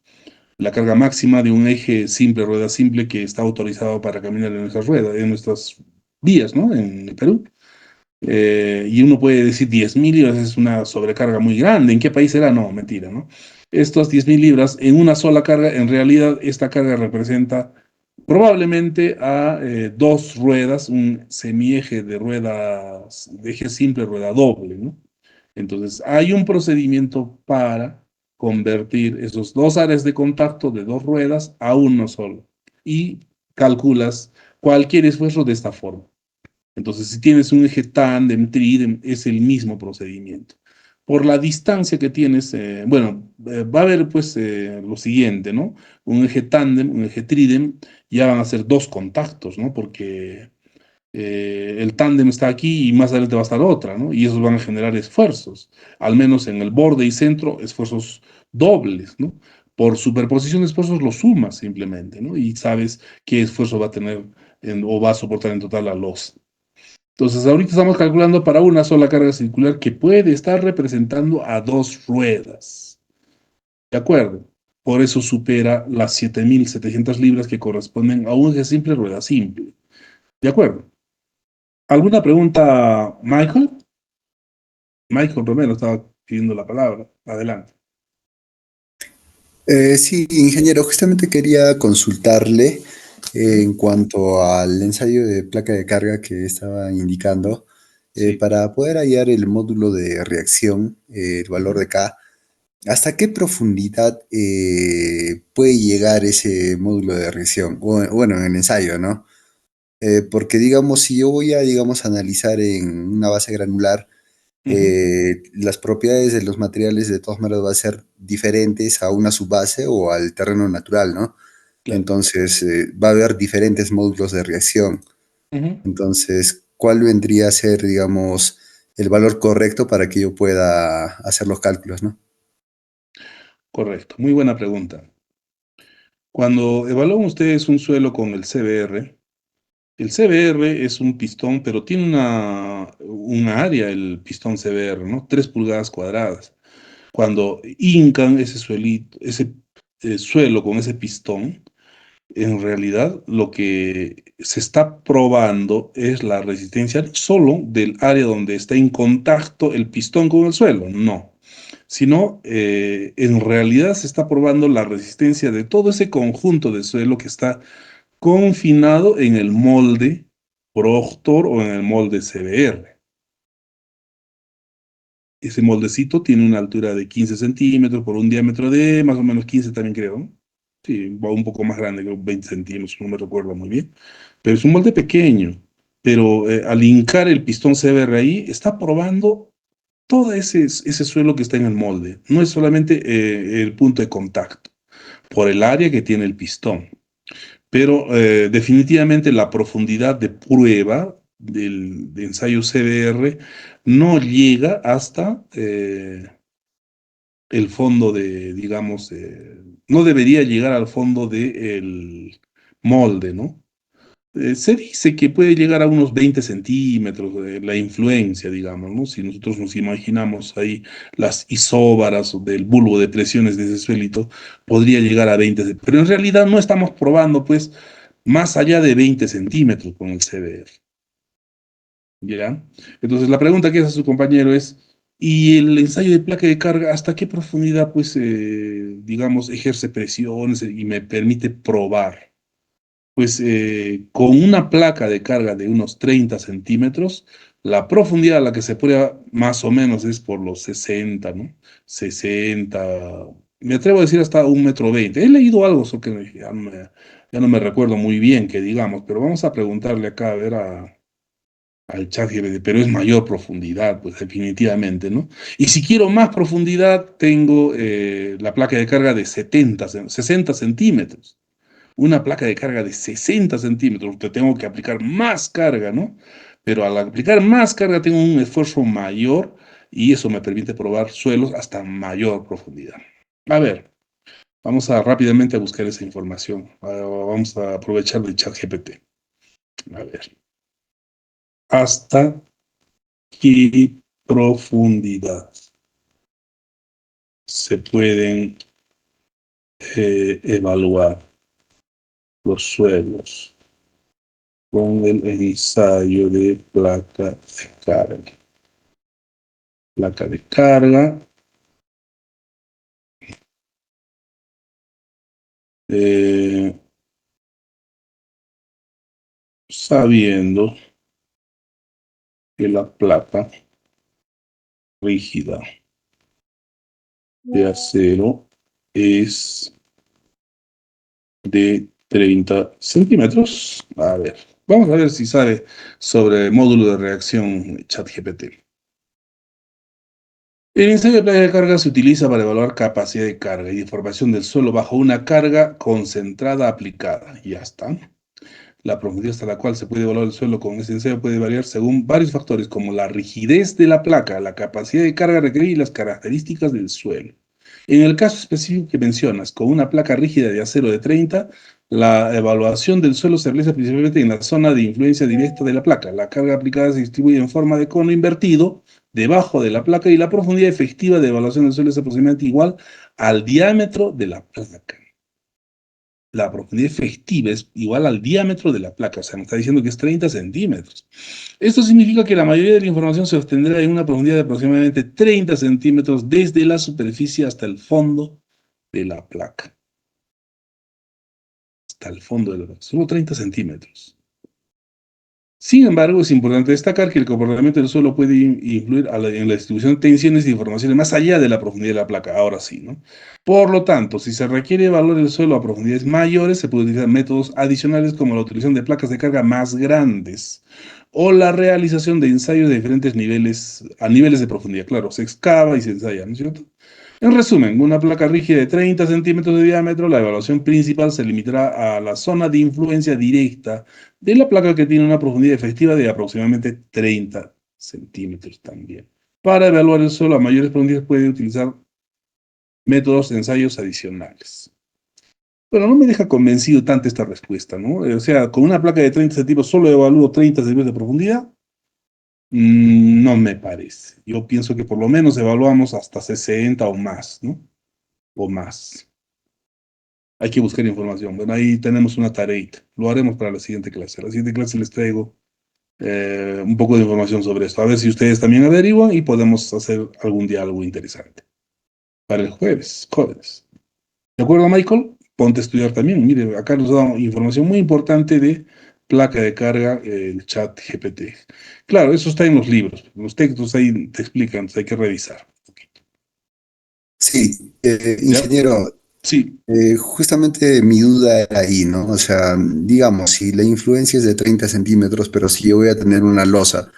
la carga máxima de un eje simple, rueda simple, que está autorizado para caminar en nuestras ruedas, en nuestras vías, ¿no? En el Perú. Y uno puede decir 10.000 libras es una sobrecarga muy grande. ¿En qué país será? No, mentira, ¿no? Estas 10.000 libras en una sola carga, en realidad esta carga representa probablemente a dos ruedas, un semieje de ruedas, de eje simple, rueda doble, ¿no? Entonces, hay un procedimiento para convertir esos dos áreas de contacto de dos ruedas a uno solo. Y calculas cualquier esfuerzo de esta forma. Entonces, si tienes un eje tándem, trídem, es el mismo procedimiento. Por la distancia que tienes, bueno, va a haber pues lo siguiente, ¿no? Un eje tándem, un eje trídem, ya van a ser dos contactos, ¿no? Porque el tándem está aquí y más adelante va a estar otra, ¿no? Y esos van a generar esfuerzos, al menos en el borde y centro, esfuerzos dobles, ¿no? Por superposición de esfuerzos lo sumas simplemente, ¿no? Y sabes qué esfuerzo va a tener o va a soportar en total la losa. Entonces, ahorita estamos calculando para una sola carga circular que puede estar representando a dos ruedas. ¿De acuerdo? Por eso supera las 7.700 libras que corresponden a un eje simple, rueda simple. ¿De acuerdo? ¿Alguna pregunta, Michael? Michael Romero estaba pidiendo la palabra. Adelante. Sí, ingeniero, justamente quería consultarle Ujú. en cuanto al ensayo de placa de carga que estaba indicando, Sí. para poder hallar el módulo de reacción, el valor Ujú. de K. ¿Hasta qué profundidad puede llegar ese módulo de reacción? Bueno, en el ensayo, ¿no? Porque digamos, si yo voy a, digamos, analizar en una base granular, Ujú, las propiedades de los materiales de todas maneras va a ser diferentes a una subbase o al terreno natural, ¿no? claro. Entonces, va a haber diferentes módulos de reacción. Ujú, Entonces, ¿cuál vendría a ser, digamos, el valor correcto para que yo pueda hacer los cálculos, ¿no? correcto. Muy buena pregunta. Cuando evalúan ustedes un suelo con el CBR es un pistón, pero tiene un área, el pistón CBR, ¿no? 3 pulgadas cuadradas. Cuando hincan ese suelo con ese pistón, en realidad lo que se está probando es la resistencia no solo del área donde está en contacto el pistón con el suelo, no, sino en realidad se está probando la resistencia de todo ese conjunto de suelo que está confinado en el molde Proctor o en el molde CBR. Ese moldecito tiene una altura de 15 centímetros por un diámetro de más o menos 15 también creo, ¿no? Sí, va un poco más grande, creo 20 centímetros, no me recuerdo muy bien. Pero es un molde pequeño. Pero al hincar el pistón CBR ahí, está probando todo ese suelo que está en el molde. No es solamente el punto de contacto, por el área que tiene el pistón. Pero definitivamente la profundidad de prueba de ensayo CBR no llega hasta el fondo digamos, no debería llegar al fondo del molde, ¿no? Se dice que puede llegar a unos 20 centímetros la influencia, digamos, ¿no? Si nosotros nos imaginamos ahí las isóbaras del bulbo de presiones de ese suelito, podría llegar a 20, pero en realidad no estamos probando, pues, más allá de 20 centímetros con el CBR, ¿ya? Entonces la pregunta que hace su compañero es, ¿y el ensayo de placa de carga hasta qué profundidad, pues, digamos, ejerce presiones y me permite probar? Pues con una placa de carga de unos 30 centímetros, la profundidad a la que se prueba más o menos es por los 60, ¿no? 60, me atrevo a decir hasta 1,20 m. He leído algo, eso que ya no me recuerdo muy bien que digamos, pero vamos a preguntarle acá a ver al ChatGPT, pero es mayor profundidad, pues definitivamente, ¿no? Y si quiero más profundidad, tengo la placa de carga de 60 centímetros, una placa de carga de 60 centímetros, te tengo que aplicar más carga, ¿no? Pero al aplicar más carga tengo un esfuerzo mayor y eso me permite probar suelos hasta mayor profundidad. A ver, vamos a rápidamente a buscar esa información. Vamos a aprovechar el chat GPT. A ver, ¿hasta qué profundidad se pueden evaluar los suelos con el ensayo de placa de carga? Placa de carga, eh, sabiendo que la placa rígida de acero es de 30 centímetros. A ver, vamos a ver si sabe sobre módulo de reacción ChatGPT. El ensayo de placa de carga se utiliza para evaluar capacidad de carga y deformación del suelo bajo una carga concentrada aplicada. Ya está. La profundidad hasta la cual se puede evaluar el suelo con ese ensayo puede variar según varios factores como la rigidez de la placa, la capacidad de carga requerida y las características del suelo. En el caso específico que mencionas, con una placa rígida de acero de 30, la evaluación del suelo se realiza principalmente en la zona de influencia directa de la placa. La carga aplicada se distribuye en forma de cono invertido debajo de la placa y la profundidad efectiva de evaluación del suelo es aproximadamente igual al diámetro de la placa. La profundidad efectiva es igual al diámetro de la placa, o sea, me está diciendo que es 30 centímetros. Esto significa que la mayoría de la información se obtendrá en una profundidad de aproximadamente 30 centímetros desde la superficie hasta el fondo de la placa. Hasta el fondo de la placa, solo 30 centímetros. Sin embargo, es importante destacar que el comportamiento del suelo puede influir en la distribución de tensiones y informaciones más allá de la profundidad de la placa, ahora sí, ¿no? Por lo tanto, si se requiere evaluar el suelo a profundidades mayores, se pueden utilizar métodos adicionales como la utilización de placas de carga más grandes o la realización de ensayos de diferentes niveles, a niveles de profundidad. Claro, se excava y se ensaya, ¿no es cierto? En resumen, una placa rígida de 30 centímetros de diámetro, la evaluación principal se limitará a la zona de influencia directa de la placa que tiene una profundidad efectiva de aproximadamente 30 centímetros también. Para evaluar el suelo a mayores profundidades puede utilizar métodos de ensayos adicionales. Bueno, no me deja convencido tanto esta respuesta, ¿no? O sea, con una placa de 30 centímetros solo evalúo 30 centímetros de profundidad. No me parece. Yo pienso que por lo menos evaluamos hasta 60 o más, ¿no? O más. Hay que buscar información. Bueno, ahí tenemos una tareita. Lo haremos para la siguiente clase. La siguiente clase les traigo un poco de información sobre esto. A ver si ustedes también averiguan y podemos hacer algún diálogo interesante. Para el jueves, jóvenes. ¿De acuerdo, Michael? Ponte a estudiar también. Mire, acá nos da información muy importante de placa de carga, el chat GPT. Claro, eso está en los libros. Los textos ahí te explican, entonces hay que revisar. Sí, ¿Ya? ingeniero, Sí. justamente mi duda era ahí, ¿no? O sea, digamos, si la influencia es de 30 centímetros, pero si yo voy a tener una losa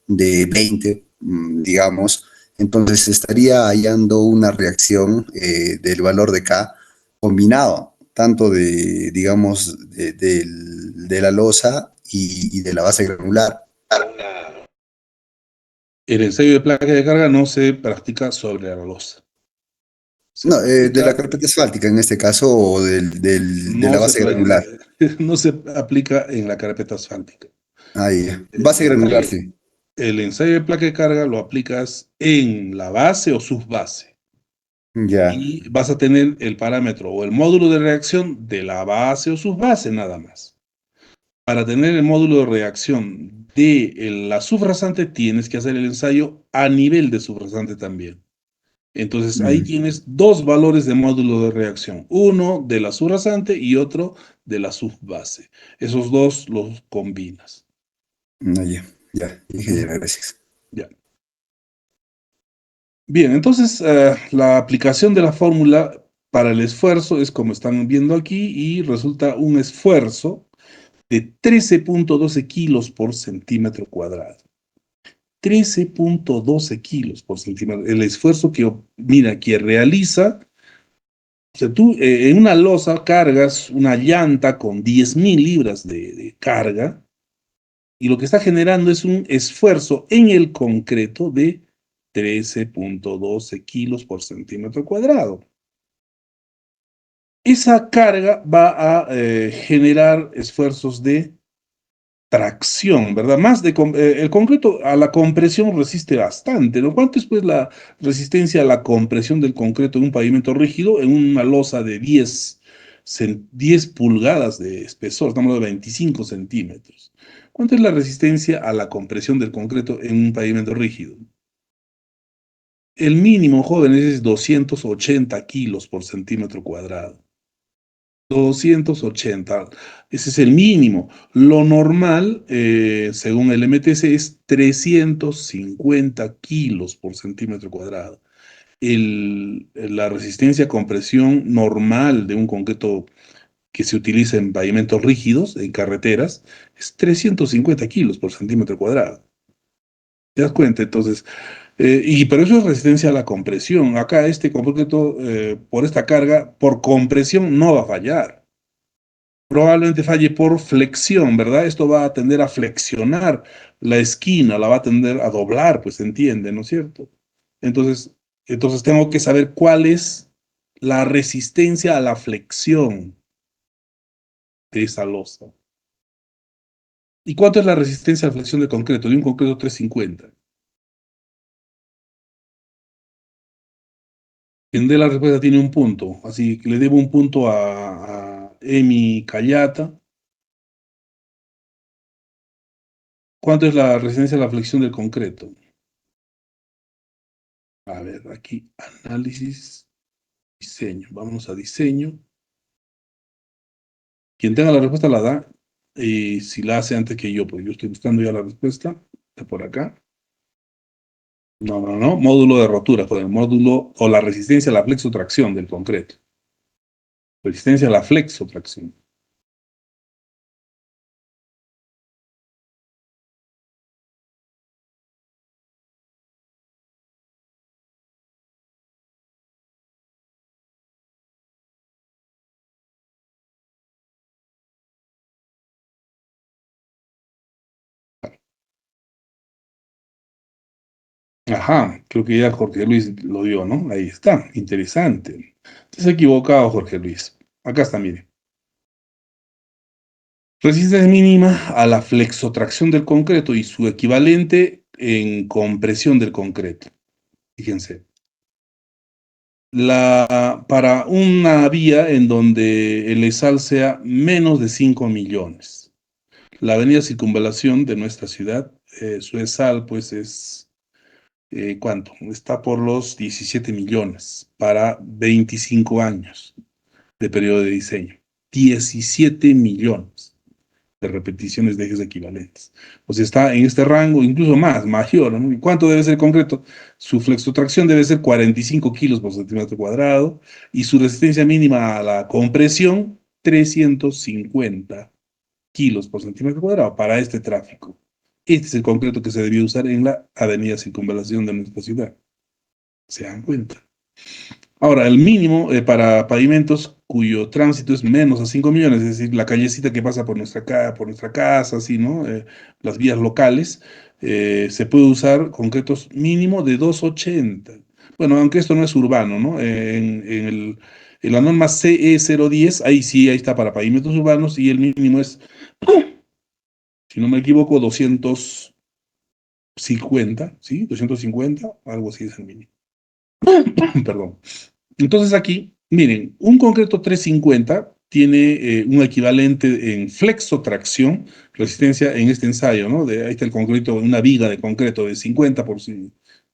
de 20, digamos, entonces estaría hallando una reacción del valor de K combinado, tanto de, digamos, de la losa y de la base granular. El ensayo de placa de carga no se practica sobre la losa. Se No, de la practica, carpeta asfáltica en este caso, o de no la se, base granular. no se aplica en la carpeta asfáltica. Ahí, base El granular, ensayo, sí. el ensayo de placa de carga lo aplicas en la base o subbase. Ya. Y vas a tener el parámetro o el módulo de reacción de la base o subbase nada más. Para tener el módulo de reacción de la subrasante, tienes que hacer el ensayo a nivel de subrasante también. Entonces ahí Mm, tienes dos valores de módulo de reacción, uno de la subrasante y otro de la subbase. Esos dos los combinas. ya, ya, ingeniero, Ujú. gracias. Ya. Bien, entonces la aplicación de la fórmula para el esfuerzo es como están viendo aquí y resulta un esfuerzo de 13,12 kilos por centímetro cuadrado. 13,12 kilos por centímetro. El esfuerzo mira, que realiza, o sea, tú en una losa cargas una llanta con 10.000 libras de carga y lo que está generando es un esfuerzo en el concreto de 13,12 kilos por centímetro cuadrado. Esa carga va a generar esfuerzos de tracción, ¿verdad? El concreto a la compresión resiste bastante, ¿no? ¿Cuánto es pues la resistencia a la compresión del concreto en un pavimento rígido en una losa de 10 pulgadas de espesor? Estamos hablando de 25 centímetros. ¿Cuánto es la resistencia a la compresión del concreto en un pavimento rígido? El mínimo, jóvenes, es 280 kilos por centímetro cuadrado. 280, ese es el mínimo. Lo normal, según el MTC, es 350 kilos por centímetro cuadrado. La resistencia a compresión normal de un concreto que se utiliza en pavimentos rígidos, en carreteras, es 350 kilos por centímetro cuadrado. ¿Te das cuenta? Entonces, pero eso es resistencia a la compresión. Acá este concreto, por esta carga, por compresión, no va a fallar. Probablemente falle por flexión, ¿verdad? Esto va a tender a flexionar la esquina, la va a tender a doblar, pues se entiende, ¿no es cierto? Entonces, entonces tengo que saber cuál es la resistencia a la flexión de esa losa. ¿Y cuánto es la resistencia a la flexión del concreto? De un concreto 350. Quien dé la respuesta tiene un punto, así que le debo un punto a Emi Cayata. ¿Cuánto es la resistencia a la flexión del concreto? A ver, aquí, análisis. Diseño. Vamos a diseño. Quien tenga la respuesta la da. Y si la hace antes que yo, pues yo estoy buscando ya la respuesta. Está por acá. No, no, no. Módulo de rotura. Joder, módulo o la resistencia a la flexotracción del concreto. Resistencia a la flexotracción. Ajá, creo que ya Jorge Luis lo dio, ¿no? Ahí está, interesante. Estás equivocado, Jorge Luis. Acá está, mire. Resistencia mínima a la flexotracción del concreto y su equivalente en compresión del concreto. Fíjense. Para una vía en donde el ESAL sea menos de 5 millones. La avenida Circunvalación de nuestra ciudad, su ESAL, pues es, ¿cuánto? Está por los 17 millones para 25 años de periodo de diseño. 17 millones de repeticiones de ejes equivalentes. O sea, está en este rango, incluso más, mayor, ¿no? ¿Y cuánto debe ser el concreto? Su flexotracción debe ser 45 kilos por centímetro cuadrado y su resistencia mínima a la compresión, 350 kilos por centímetro cuadrado para este tráfico. Este es el concreto que se debió usar en la avenida Circunvalación de nuestra ciudad. ¿Se dan cuenta? Ahora, el mínimo para pavimentos cuyo tránsito es menos a 5 millones, es decir, la callecita que pasa por nuestra casa, así, ¿no? Las vías locales, se puede usar concretos mínimo de 280. Bueno, aunque esto no es urbano, ¿no? En la norma CE 010, ahí está para pavimentos urbanos y el mínimo es, si no me equivoco, 250, ¿sí? 250, algo así es el mínimo. Perdón. Entonces aquí, miren, un concreto 350 tiene un equivalente en flexotracción, resistencia en este ensayo, ¿no? Ahí está el concreto, una viga de concreto de 50 por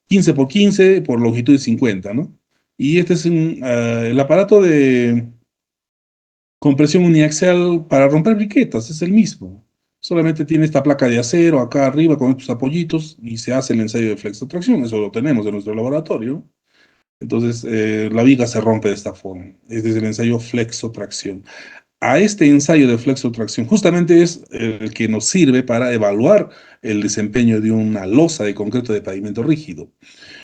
15 por 15 por longitud de 50, ¿no? Y este es el aparato de compresión uniaxial para romper briquetas, es el mismo. Solamente tiene esta placa de acero acá arriba con estos apoyitos y se hace el ensayo de flexotracción, eso lo tenemos en nuestro laboratorio. Entonces, la viga se rompe de esta forma. Este es el ensayo flexotracción. A este ensayo de flexotracción justamente es el que nos sirve para evaluar el desempeño de una losa de concreto de pavimento rígido.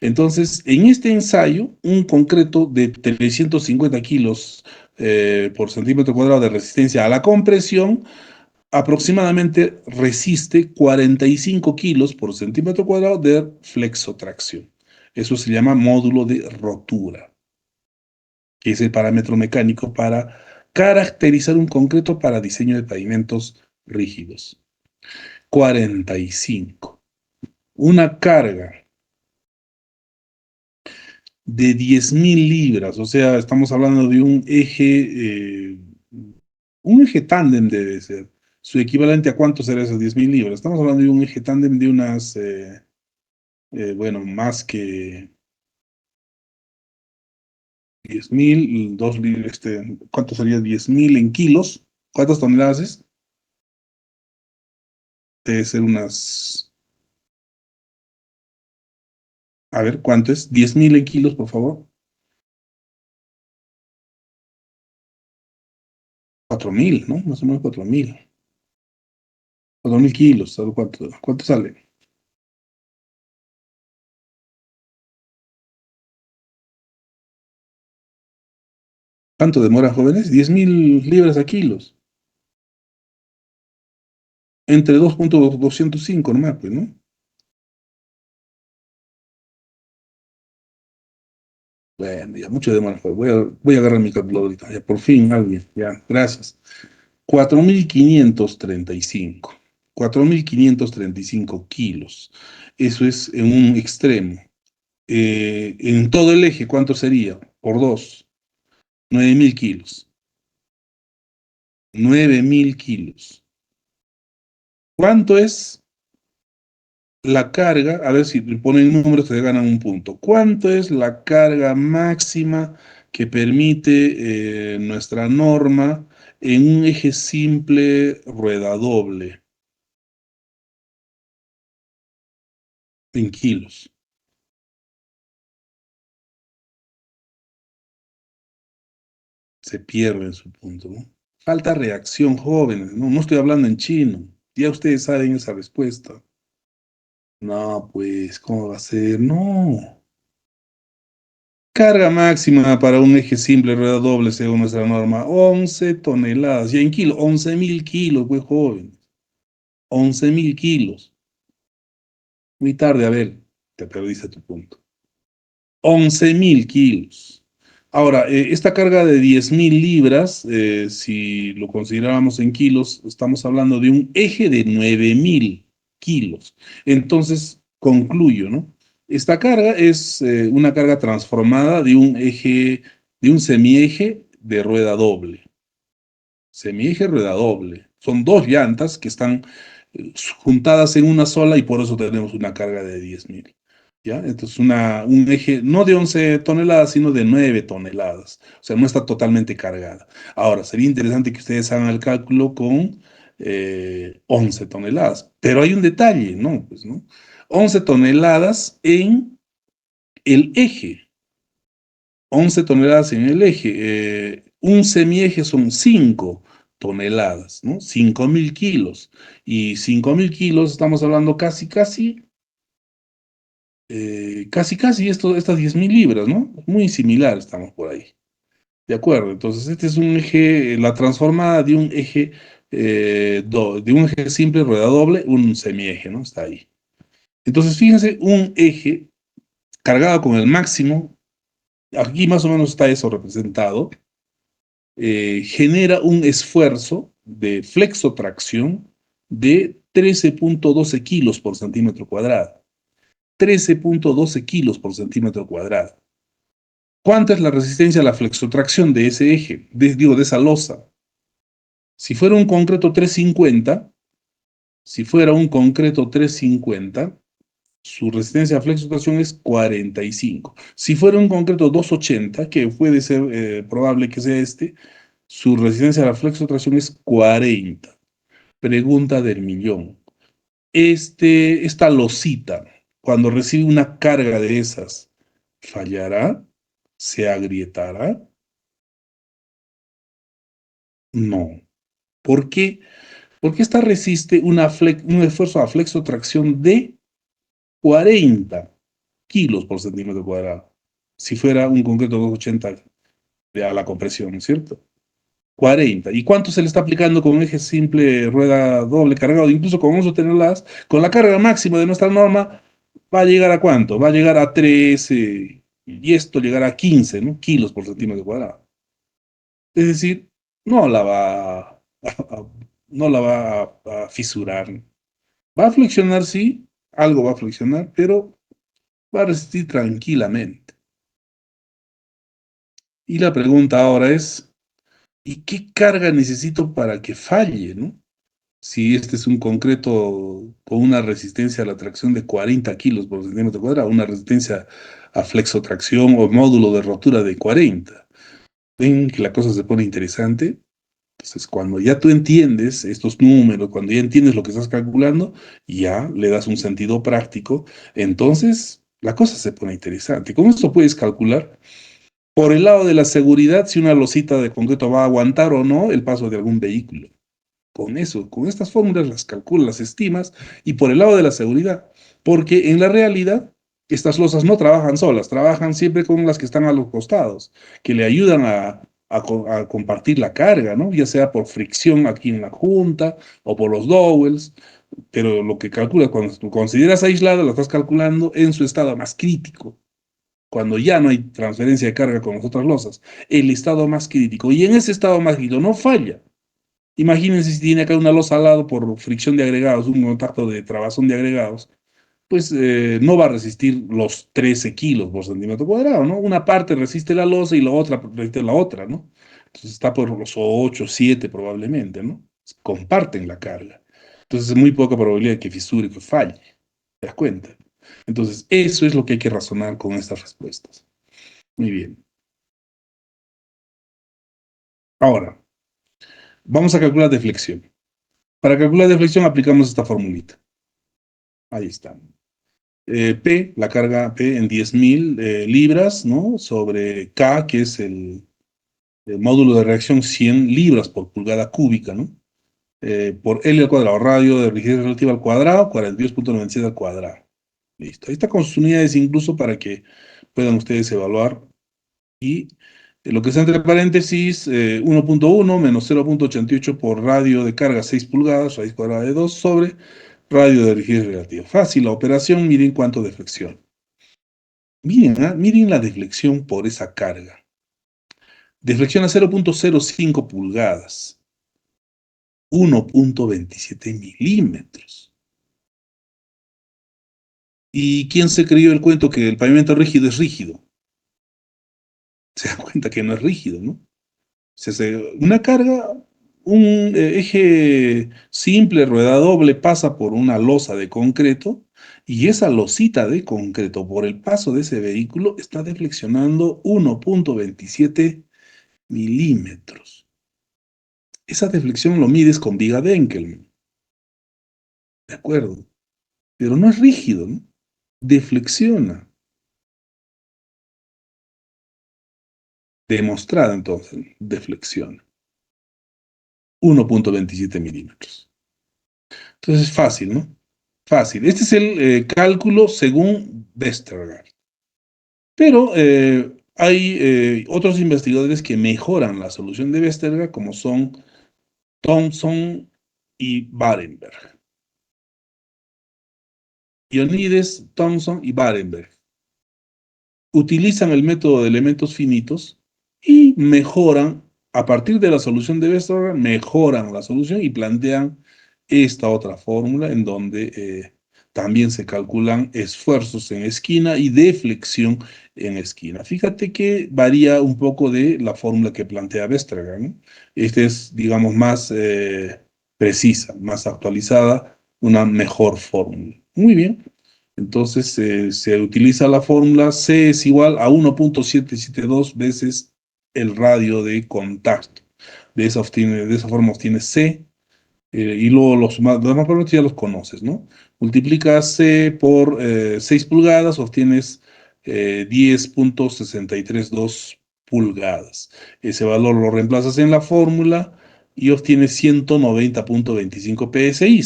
Entonces, en este ensayo, un concreto de 350 kilos por centímetro cuadrado de resistencia a la compresión aproximadamente resiste 45 kilos por centímetro cuadrado de flexotracción. Eso se llama módulo de rotura, que es el parámetro mecánico para caracterizar un concreto para diseño de pavimentos rígidos. 45. Una carga de 10.000 libras, o sea, estamos hablando de un eje tándem debe ser. Su equivalente a cuánto será esos 10.000 libras. Estamos hablando de un eje tándem de unas, bueno, más que 10.000, ¿cuánto sería 10.000 en kilos? ¿Cuántas toneladas es? Debe ser unas, a ver, ¿cuánto es? 10.000 en kilos, por favor. 4.000, ¿no? Más o menos 4.000. 4.000 kilos, ¿sabes cuánto sale? ¿Cuánto demora, jóvenes? 10.000 libras a kilos. Entre 2,205 nomás, pues, ¿no? Bueno, ya mucho demora, pues. Voy a agarrar mi calculadorita. Ya, por fin, alguien. Ya, gracias. 4.535. 4.535 kilos. Eso es en un extremo. En todo el eje, ¿cuánto sería? Por dos. 9.000 kilos. 9.000 kilos. ¿Cuánto es la carga? A ver si le ponen números, se ganan un punto. ¿Cuánto es la carga máxima que permite nuestra norma en un eje simple rueda doble en kilos? Se pierde en su punto, ¿no? Falta reacción, jóvenes, ¿no? No estoy hablando en chino. Ya ustedes saben esa respuesta. No, pues, ¿cómo va a ser? No. Carga máxima para un eje simple rueda doble según nuestra norma, 11 toneladas. Ya en kilos, 11.000 kilos, pues, jóvenes. 11.000 kilos. Muy tarde, a ver. te perdiste tu punto. 11.000 kilos. Ahora, esta carga de 10.000 libras, si lo consideráramos en kilos, estamos hablando de un eje de 9.000 kilos. Entonces, concluyo, ¿no? Esta carga es una carga transformada de un eje, de un semieje de rueda doble. Semieje rueda doble. Son dos llantas que están juntadas en una sola y por eso tenemos una carga de 10.000. ¿Ya? Entonces, un eje no de 11 toneladas, sino de 9 toneladas. O sea, no está totalmente cargada. Ahora, sería interesante que ustedes hagan el cálculo con 11 toneladas. Pero hay un detalle, ¿no? Pues, ¿no? 11 toneladas en el eje. 11 toneladas en el eje. Un semieje son 5 toneladas, ¿no? 5.000 kilos. Y 5.000 kilos, estamos hablando casi estas 10.000 libras, ¿no? Muy similar, estamos por ahí. ¿De acuerdo? Entonces, este es un eje, la transformada de un eje, de un eje simple, rueda doble, un semieje, ¿no? Está ahí. Entonces, fíjense, un eje cargado con el máximo, aquí más o menos está eso representado, genera un esfuerzo de flexotracción de 13.12 kilos por centímetro cuadrado. 13.12 kilos por centímetro cuadrado. ¿Cuánta es la resistencia a la flexotracción de ese eje? De esa losa. Si fuera un concreto 350, su resistencia a flexotracción es 45. Si fuera un concreto 280, que puede ser probable que sea este, su resistencia a la flexotracción es 40. Pregunta del millón. Esta losita, cuando recibe una carga de esas, ¿fallará? ¿Se agrietará? No. ¿Por qué? Porque esta resiste un esfuerzo a flexotracción de 40 kilos por centímetro cuadrado. Si fuera un concreto 280 a la compresión, ¿no es cierto? 40. ¿Y cuánto se le está aplicando con eje simple, rueda doble cargado? Incluso con 11 toneladas, con la carga máxima de nuestra norma, ¿va a llegar a cuánto? Va a llegar a 13, y esto llegará a 15, ¿no? Kilos por centímetro cuadrado. Es decir, no la va no la va a fisurar. Va a flexionar, sí, algo va a flexionar, pero va a resistir tranquilamente. Y la pregunta ahora es, ¿y qué carga necesito para que falle, no? Si este es un concreto con una resistencia a la tracción de 40 kilos por centímetro cuadrado, una resistencia a flexotracción o módulo de rotura de 40. ¿Ven que la cosa se pone interesante? Entonces, cuando ya tú entiendes estos números, cuando ya entiendes lo que estás calculando, ya le das un sentido práctico, entonces la cosa se pone interesante. ¿Cómo esto puedes calcular? Por el lado de la seguridad, si una losita de concreto va a aguantar o no el paso de algún vehículo. Con eso, con estas fórmulas las calculas, las estimas, y por el lado de la seguridad, porque en la realidad estas losas no trabajan solas, trabajan siempre con las que están a los costados, que le ayudan a compartir la carga, ¿no? Ya sea por fricción aquí en la junta o por los dowels, pero lo que calculas cuando tú consideras aislada, lo estás calculando en su estado más crítico, cuando ya no hay transferencia de carga con las otras losas, el estado más crítico, y en ese estado más crítico no falla. Imagínense si tiene acá una losa al lado por fricción de agregados, un contacto de trabazón de agregados, pues no va a resistir los 13 kilos por centímetro cuadrado, ¿no? Una parte resiste la losa y la otra resiste la otra, ¿no? Entonces está por los 8, 7 probablemente, ¿no? Comparten la carga. Entonces es muy poca probabilidad de que fisure, que falle. ¿Te das cuenta? Entonces eso es lo que hay que razonar con estas respuestas. Muy bien. Ahora, vamos a calcular deflexión. Para calcular deflexión aplicamos esta formulita. Ahí está. P, la carga P en 10.000 libras, ¿no? Sobre K, que es el módulo de reacción 100 libras por pulgada cúbica, ¿no? Por L al cuadrado, radio de rigidez relativa al cuadrado, 42.97 al cuadrado. Listo. Ahí está con sus unidades incluso para que puedan ustedes evaluar. Y lo que está entre paréntesis, 1.1 menos 0.88 por radio de carga 6 pulgadas, raíz cuadrada de 2 sobre radio de rigidez relativa. Fácil la operación, miren cuánto de flexión. Miren, miren la deflexión por esa carga. Deflexión a 0.05 pulgadas, 1.27 milímetros. ¿Y quién se creyó el cuento que el pavimento rígido es rígido? Se da cuenta que no es rígido, ¿no? Se hace una carga, un eje simple, rueda doble, pasa por una losa de concreto y esa losita de concreto, por el paso de ese vehículo, está deflexionando 1.27 milímetros. Esa deflexión lo mides con viga de Enkelman, ¿de acuerdo? Pero no es rígido, ¿no? Deflexiona. Demostrada entonces, deflexiona. 1.27 milímetros. Entonces es fácil, ¿no? Fácil. Este es el cálculo según Westergaard. Pero hay otros investigadores que mejoran la solución de Westergaard, como son Thomson y Barenberg. Ionides, Thomson y Barenberg utilizan el método de elementos finitos y mejoran, a partir de la solución de Westergaard, mejoran la solución y plantean esta otra fórmula en donde también se calculan esfuerzos en esquina y deflexión en esquina. Fíjate que varía un poco de la fórmula que plantea Westergaard, ¿no? Esta es, digamos, más precisa, más actualizada, una mejor fórmula. Muy bien. Entonces se utiliza la fórmula C es igual a 1.772 veces el radio de contacto. De esa forma obtienes C y luego los demás parámetros ya los conoces, ¿no? Multiplicas C por 6 pulgadas, obtienes 10.632 pulgadas. Ese valor lo reemplazas en la fórmula y obtienes 190.25 PSI.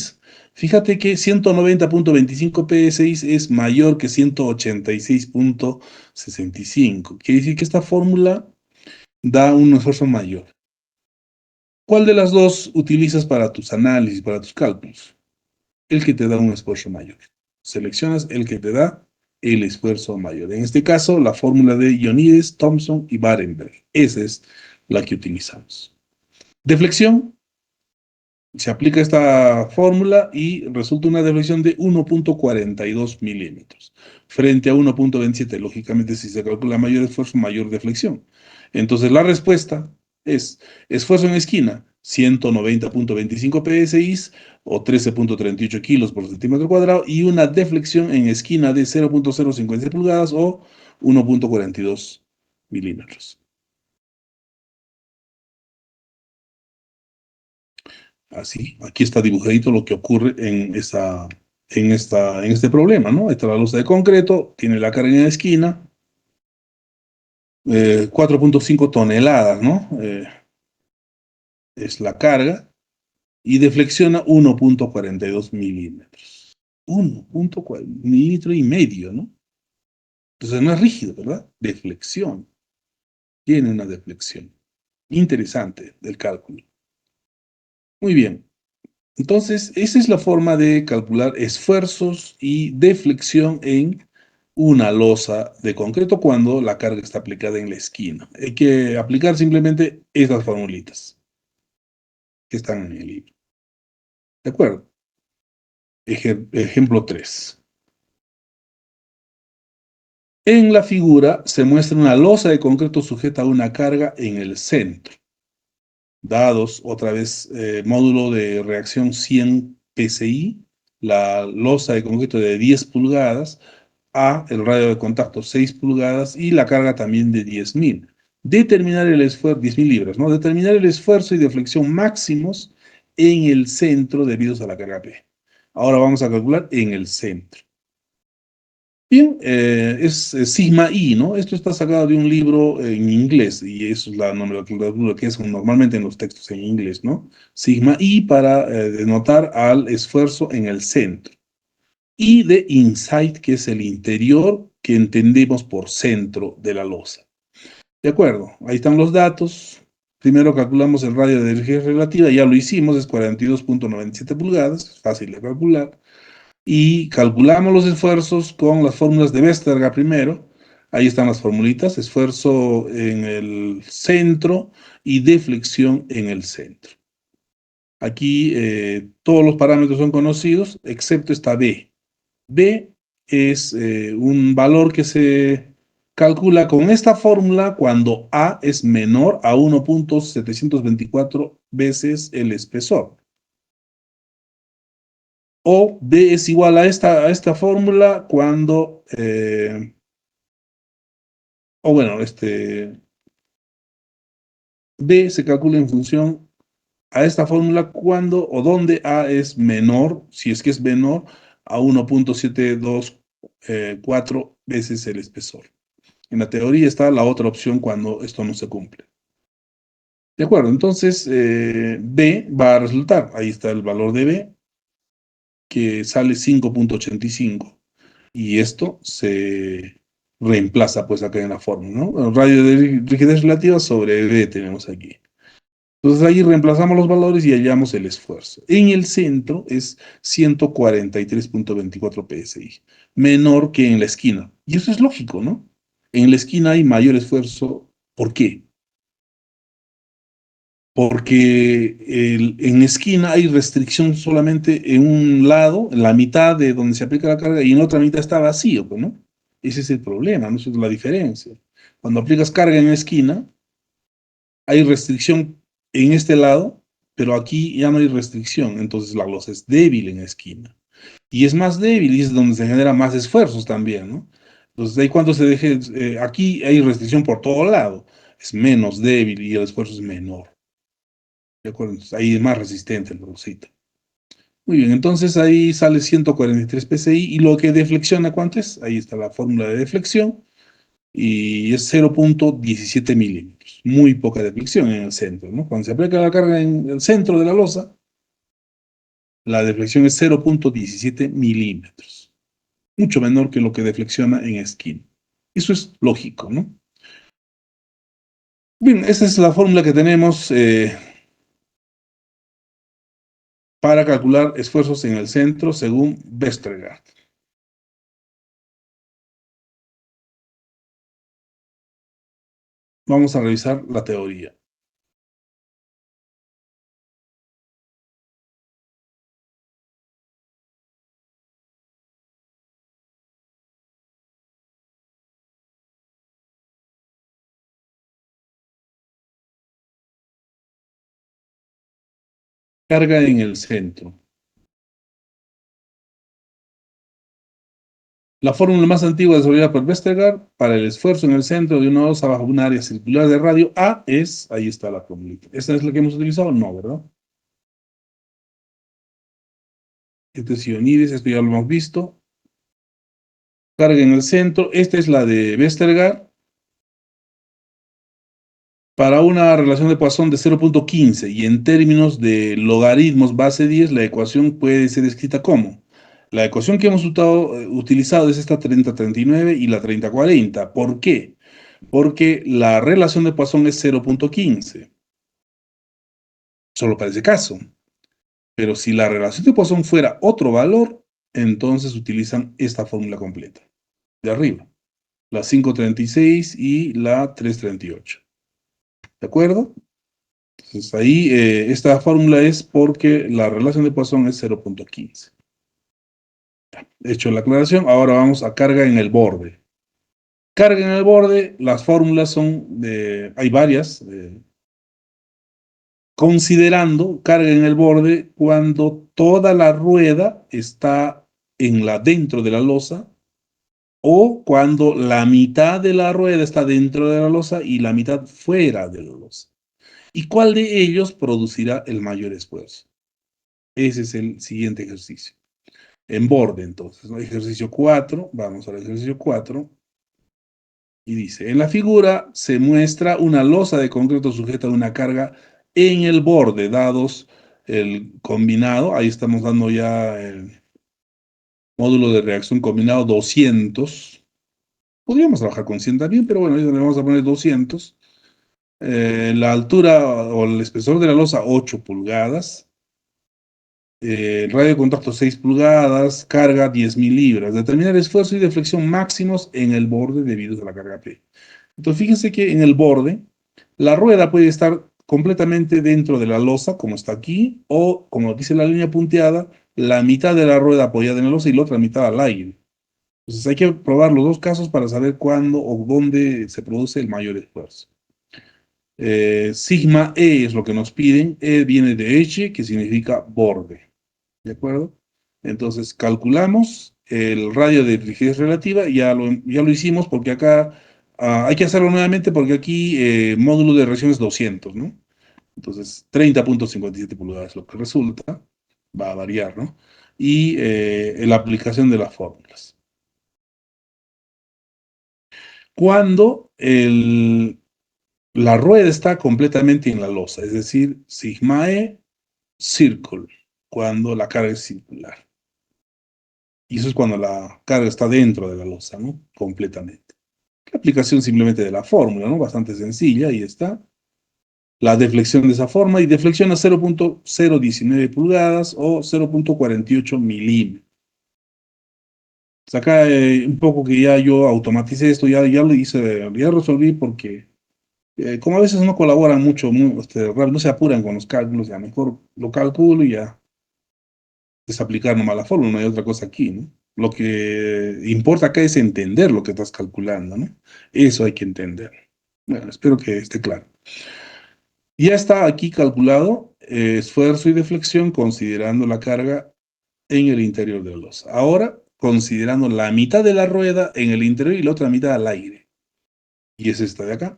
Fíjate que 190.25 PSI es mayor que 186.65. Quiere decir que esta fórmula da un esfuerzo mayor. ¿Cuál de las dos utilizas para tus análisis, para tus cálculos? El que te da un esfuerzo mayor. Seleccionas el que te da el esfuerzo mayor. En este caso, la fórmula de Ionides, Thomson y Barenberg. Esa es la que utilizamos. Deflexión. Se aplica esta fórmula y resulta una deflexión de 1.42 milímetros frente a 1.27. Lógicamente, si se calcula mayor esfuerzo, mayor deflexión. Entonces, la respuesta es esfuerzo en esquina, 190.25 PSI o 13.38 kilos por centímetro cuadrado y una deflexión en esquina de 0.056 pulgadas o 1.42 milímetros. Así, aquí está dibujadito lo que ocurre en este problema, ¿no? Esta es la losa de concreto, tiene la carga en la esquina, 4.5 toneladas, ¿no? Es la carga, y deflexiona 1.42 milímetros. 1.4 milímetro y medio, ¿no? Entonces no es rígido, ¿verdad? Deflexión. Tiene una deflexión. Interesante del cálculo. Muy bien. Entonces, esa es la forma de calcular esfuerzos y deflexión en una losa de concreto cuando la carga está aplicada en la esquina. Hay que aplicar simplemente estas formulitas que están en el libro. ¿De acuerdo? Ejemplo 3. En la figura se muestra una losa de concreto sujeta a una carga en el centro. Dados, otra vez, módulo de reacción 100 PSI, la losa de concreto de 10 pulgadas, el radio de contacto 6 pulgadas y la carga también de 10.000. Determinar el esfuerzo, 10.000 libras, ¿no? Determinar el esfuerzo y deflexión máximos en el centro debidos a la carga P. Ahora vamos a calcular en el centro. Bien, es sigma I, ¿no? Esto está sacado de un libro en inglés y eso es la nomenclatura que es normalmente en los textos en inglés, ¿no? Sigma I para denotar al esfuerzo en el centro. Y de inside, que es el interior que entendemos por centro de la losa. De acuerdo, ahí están los datos. Primero calculamos el radio de energía relativa, ya lo hicimos, es 42.97 pulgadas, es fácil de calcular. Y calculamos los esfuerzos con las fórmulas de Westergaard primero. Ahí están las formulitas, esfuerzo en el centro y deflexión en el centro. Aquí todos los parámetros son conocidos, excepto esta B. B es un valor que se calcula con esta fórmula cuando A es menor a 1.724 veces el espesor. O B es igual a esta fórmula cuando, B se calcula en función a esta fórmula cuando o donde A es menor, si es que es menor, a 1.724 veces el espesor. En la teoría está la otra opción cuando esto no se cumple. De acuerdo, entonces B va a resultar, ahí está el valor de B, que sale 5.85. Y esto se reemplaza pues acá en la fórmula, ¿no? Radio de rigidez relativa sobre B tenemos aquí. Entonces ahí reemplazamos los valores y hallamos el esfuerzo. En el centro es 143.24 psi, menor que en la esquina. Y eso es lógico, ¿no? En la esquina hay mayor esfuerzo. ¿Por qué? Porque en esquina hay restricción solamente en un lado, en la mitad de donde se aplica la carga, y en otra mitad está vacío, pues, ¿no? Ese es el problema, ¿no? Esa es la diferencia. Cuando aplicas carga en esquina, hay restricción en este lado, pero aquí ya no hay restricción, entonces la losa es débil en esquina. Y es más débil y es donde se genera más esfuerzos también, ¿no? Entonces ahí cuando se deje, aquí hay restricción por todo lado, es menos débil y el esfuerzo es menor. ¿De acuerdo? Entonces, ahí es más resistente el losito. Muy bien, entonces ahí sale 143 psi y lo que deflexiona, ¿cuánto es? Ahí está la fórmula de deflexión y es 0.17 milímetros. Muy poca deflexión en el centro, ¿no? Cuando se aplica la carga en el centro de la losa, la deflexión es 0.17 milímetros. Mucho menor que lo que deflexiona en esquina. Eso es lógico, ¿no? Bien, esa es la fórmula que tenemos para calcular esfuerzos en el centro según Westergaard. Vamos a revisar la teoría. Carga en el centro. La fórmula más antigua desarrollada por Westergaard para el esfuerzo en el centro de una osa bajo un área circular de radio A es, ahí está la fórmula. ¿Esta es la que hemos utilizado? No, ¿verdad? Este es Ionides, esto ya lo hemos visto. Carga en el centro, esta es la de Westergaard. Para una relación de Poisson de 0.15 y en términos de logaritmos base 10, la ecuación puede ser escrita como. La ecuación que hemos utilizado es esta 3039 y la 3040. ¿Por qué? Porque la relación de Poisson es 0.15. Solo para ese caso. Pero si la relación de Poisson fuera otro valor, entonces utilizan esta fórmula completa. De arriba. La 536 y la 338. ¿De acuerdo? Entonces ahí esta fórmula es porque la relación de Poisson es 0.15. Hecho la aclaración, ahora vamos a carga en el borde. Carga en el borde, las fórmulas son, hay varias, considerando carga en el borde cuando toda la rueda está dentro de la losa o cuando la mitad de la rueda está dentro de la losa y la mitad fuera de la losa. ¿Y cuál de ellos producirá el mayor esfuerzo? Ese es el siguiente ejercicio. En borde, entonces, ¿no? Ejercicio 4, vamos al ejercicio 4. Y dice, en la figura se muestra una losa de concreto sujeta a una carga en el borde, dados el combinado, ahí estamos dando ya el módulo de reacción combinado 200. Podríamos trabajar con 100 también, pero bueno, ahí le vamos a poner 200. La altura o el espesor de la losa, 8 pulgadas. radio de contacto 6 pulgadas, carga 10.000 libras. Determinar esfuerzo y deflexión máximos en el borde debido a la carga P. Entonces, fíjense que en el borde, la rueda puede estar completamente dentro de la losa, como está aquí, o, como dice la línea punteada, la mitad de la rueda apoyada en la losa y la otra mitad al aire. Entonces, hay que probar los dos casos para saber cuándo o dónde se produce el mayor esfuerzo. Sigma E es lo que nos piden. E viene de eje, que significa borde. ¿De acuerdo? Entonces, calculamos el radio de rigidez relativa. Ya lo hicimos porque acá hay que hacerlo nuevamente porque aquí módulo de reacción es 200, ¿no? Entonces, 30.57 pulgadas es lo que resulta. Va a variar, ¿no? Y la aplicación de las fórmulas. Cuando la rueda está completamente en la losa, es decir, sigma E, círculo, cuando la carga es circular. Y eso es cuando la carga está dentro de la losa, ¿no? Completamente. La aplicación simplemente de la fórmula, ¿no? Bastante sencilla, ahí está. La deflexión de esa forma, y deflexión a 0.019 pulgadas o 0.48 milímetros. Acá un poco que ya yo automaticé esto, ya lo hice, ya resolví porque como a veces no colaboran mucho, no se apuran con los cálculos, ya mejor lo calculo y ya es aplicar nomás la fórmula, no hay otra cosa aquí, ¿no? Lo que importa acá es entender lo que estás calculando, ¿no? Eso hay que entender. Bueno, espero que esté claro. Ya está aquí calculado esfuerzo y deflexión considerando la carga en el interior de la losa. Ahora, considerando la mitad de la rueda en el interior y la otra mitad al aire. Y es esta de acá.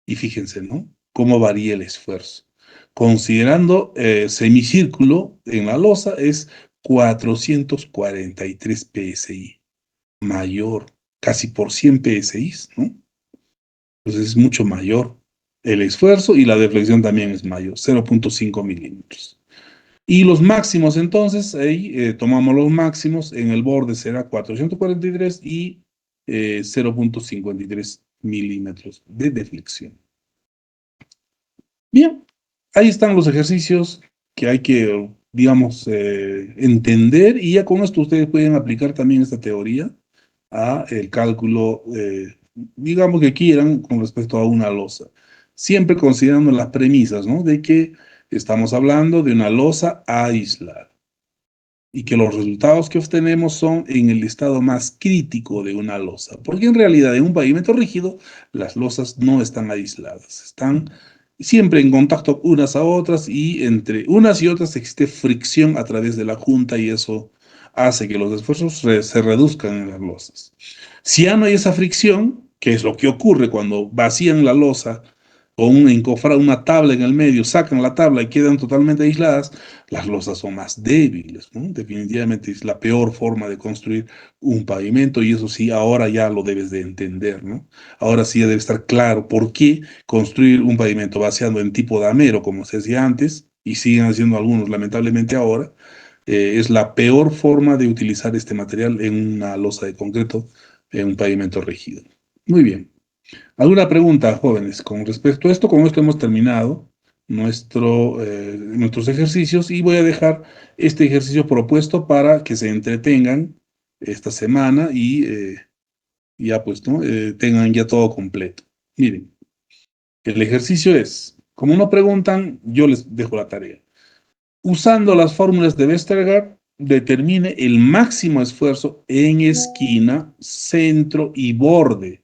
Y fíjense, ¿no? Cómo varía el esfuerzo. Considerando semicírculo en la losa es 443 PSI, mayor, casi por 100 PSI, ¿no? Entonces es mucho mayor el esfuerzo y la deflexión también es mayor, 0.5 milímetros. Y los máximos entonces, ahí tomamos los máximos, en el borde será 443 y 0.53 milímetros de deflexión. Bien, ahí están los ejercicios que hay que, digamos, entender, y ya con esto ustedes pueden aplicar también esta teoría a el cálculo, digamos, que quieran con respecto a una losa. Siempre considerando las premisas, ¿no? De que estamos hablando de una losa aislada y que los resultados que obtenemos son en el estado más crítico de una losa, porque en realidad en un pavimento rígido las losas no están aisladas, están siempre en contacto unas a otras y entre unas y otras existe fricción a través de la junta y eso hace que los esfuerzos se reduzcan en las losas. Si ya no hay esa fricción, que es lo que ocurre cuando vacían la losa o encofrar una tabla en el medio, sacan la tabla y quedan totalmente aisladas, las losas son más débiles, ¿no? Definitivamente es la peor forma de construir un pavimento y eso sí, ahora ya lo debes de entender, ¿no? Ahora sí ya debe estar claro por qué construir un pavimento vaciando en tipo damero, como se hacía antes, y siguen haciendo algunos lamentablemente ahora, es la peor forma de utilizar este material en una losa de concreto, en un pavimento rígido. Muy bien. ¿Alguna pregunta, jóvenes, con respecto a esto? Con esto hemos terminado nuestros ejercicios y voy a dejar este ejercicio propuesto para que se entretengan esta semana y ya pues, ¿no? Tengan ya todo completo. Miren, el ejercicio es, como no preguntan, yo les dejo la tarea. Usando las fórmulas de Westergaard, determine el máximo esfuerzo en esquina, centro y borde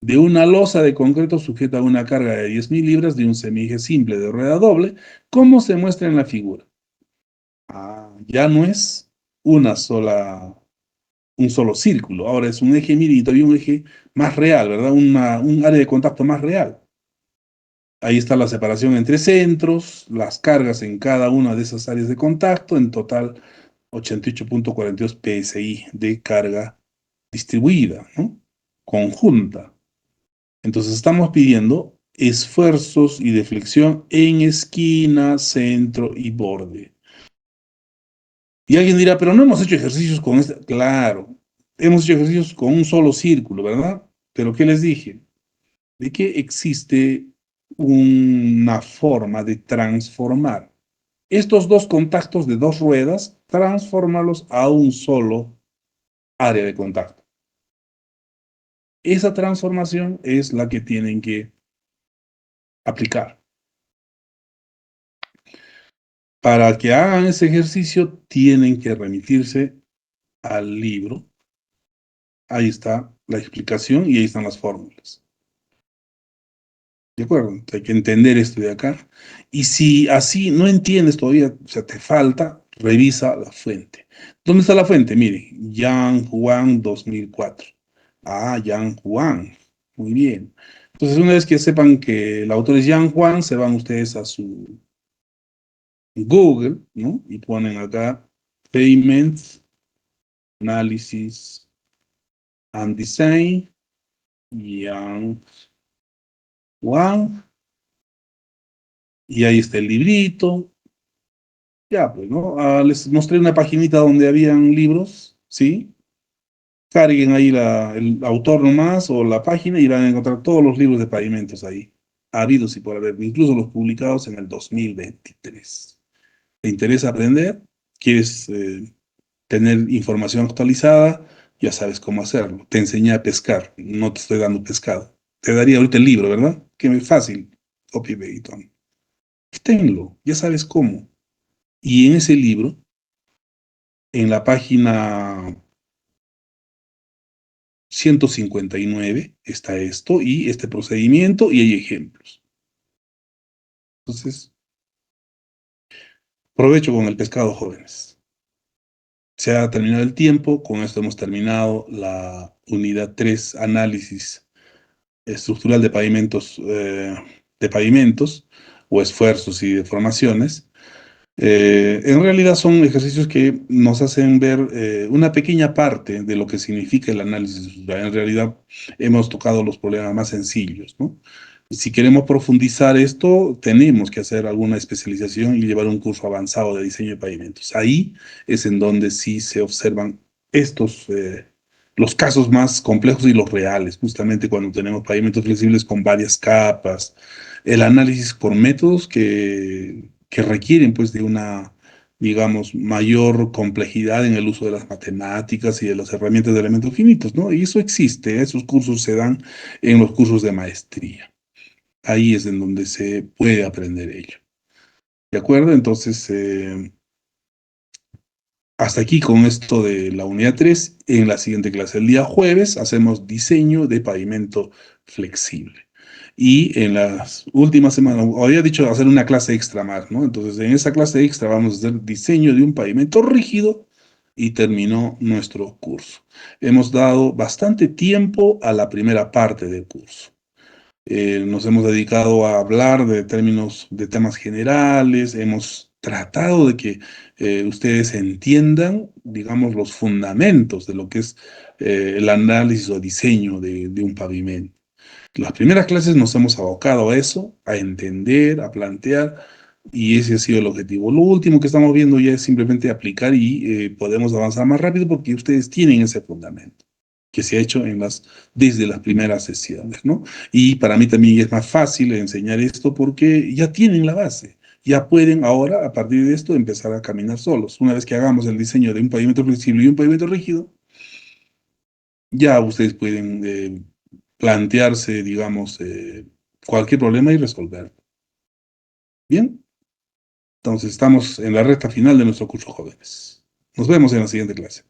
de una losa de concreto sujeta a una carga de 10.000 libras de un semieje simple de rueda doble, como se muestra en la figura. Ya no es un solo círculo, ahora es un eje mirito y un eje más real, ¿verdad? Un área de contacto más real. Ahí está la separación entre centros, las cargas en cada una de esas áreas de contacto, en total 88.42 PSI de carga distribuida, ¿no? Conjunta. Entonces estamos pidiendo esfuerzos y deflexión en esquina, centro y borde. Y alguien dirá, pero no hemos hecho ejercicios con este. Claro, hemos hecho ejercicios con un solo círculo, ¿verdad? Pero ¿qué les dije? De que existe una forma de transformar estos dos contactos de dos ruedas, transfórmalos a un solo área de contacto. Esa transformación es la que tienen que aplicar. Para que hagan ese ejercicio, tienen que remitirse al libro. Ahí está la explicación y ahí están las fórmulas. ¿De acuerdo? Hay que entender esto de acá. Y si así no entiendes todavía, o sea, te falta, revisa la fuente. ¿Dónde está la fuente? Mire, Yang Huang 2004. Ah, Yang Huang. Muy bien. Entonces, una vez que sepan que el autor es Yang Huang, se van ustedes a su Google, ¿no? Y ponen acá Payments, Analysis and Design, Yang Huang. Y ahí está el librito. Ya, pues, ¿no? Les mostré una paginita donde habían libros, ¿sí? Carguen ahí el autor nomás o la página y van a encontrar todos los libros de pavimentos ahí, habidos y por haber, incluso los publicados en el 2023. ¿Te interesa aprender? ¿Quieres tener información actualizada? Ya sabes cómo hacerlo. Te enseñé a pescar, no te estoy dando pescado. Te daría ahorita el libro, ¿verdad? Que es fácil. Copy paste. Tenlo, ya sabes cómo. Y en ese libro, en la página 159 está esto y este procedimiento y hay ejemplos. Entonces, provecho con el pescado, jóvenes. Se ha terminado el tiempo, con esto hemos terminado la unidad 3, análisis estructural de pavimentos o esfuerzos y deformaciones. En realidad son ejercicios que nos hacen ver una pequeña parte de lo que significa el análisis estructural. En realidad hemos tocado los problemas más sencillos, ¿no? Si queremos profundizar esto, tenemos que hacer alguna especialización y llevar un curso avanzado de diseño de pavimentos. Ahí es en donde sí se observan los casos más complejos y los reales, justamente cuando tenemos pavimentos flexibles con varias capas, el análisis por métodos que requieren pues de una, digamos, mayor complejidad en el uso de las matemáticas y de las herramientas de elementos finitos, ¿no? Y eso existe, esos cursos se dan en los cursos de maestría. Ahí es en donde se puede aprender ello. ¿De acuerdo? Entonces, hasta aquí con esto de la unidad 3. En la siguiente clase, el día jueves, hacemos diseño de pavimento flexible. Y en las últimas semanas, había dicho hacer una clase extra más, ¿no? Entonces, en esa clase extra vamos a hacer diseño de un pavimento rígido y terminó nuestro curso. Hemos dado bastante tiempo a la primera parte del curso. Nos hemos dedicado a hablar de términos, de temas generales, hemos tratado de que ustedes entiendan, digamos, los fundamentos de lo que es el análisis o diseño de un pavimento. Las primeras clases nos hemos abocado a eso, a entender, a plantear, y ese ha sido el objetivo. Lo último que estamos viendo ya es simplemente aplicar y podemos avanzar más rápido porque ustedes tienen ese fundamento que se ha hecho desde las primeras sesiones, ¿no? Y para mí también es más fácil enseñar esto porque ya tienen la base. Ya pueden ahora, a partir de esto, empezar a caminar solos. Una vez que hagamos el diseño de un pavimento flexible y un pavimento rígido, ya ustedes pueden plantearse, digamos, cualquier problema y resolverlo. Bien, entonces estamos en la recta final de nuestro curso, jóvenes. Nos vemos en la siguiente clase.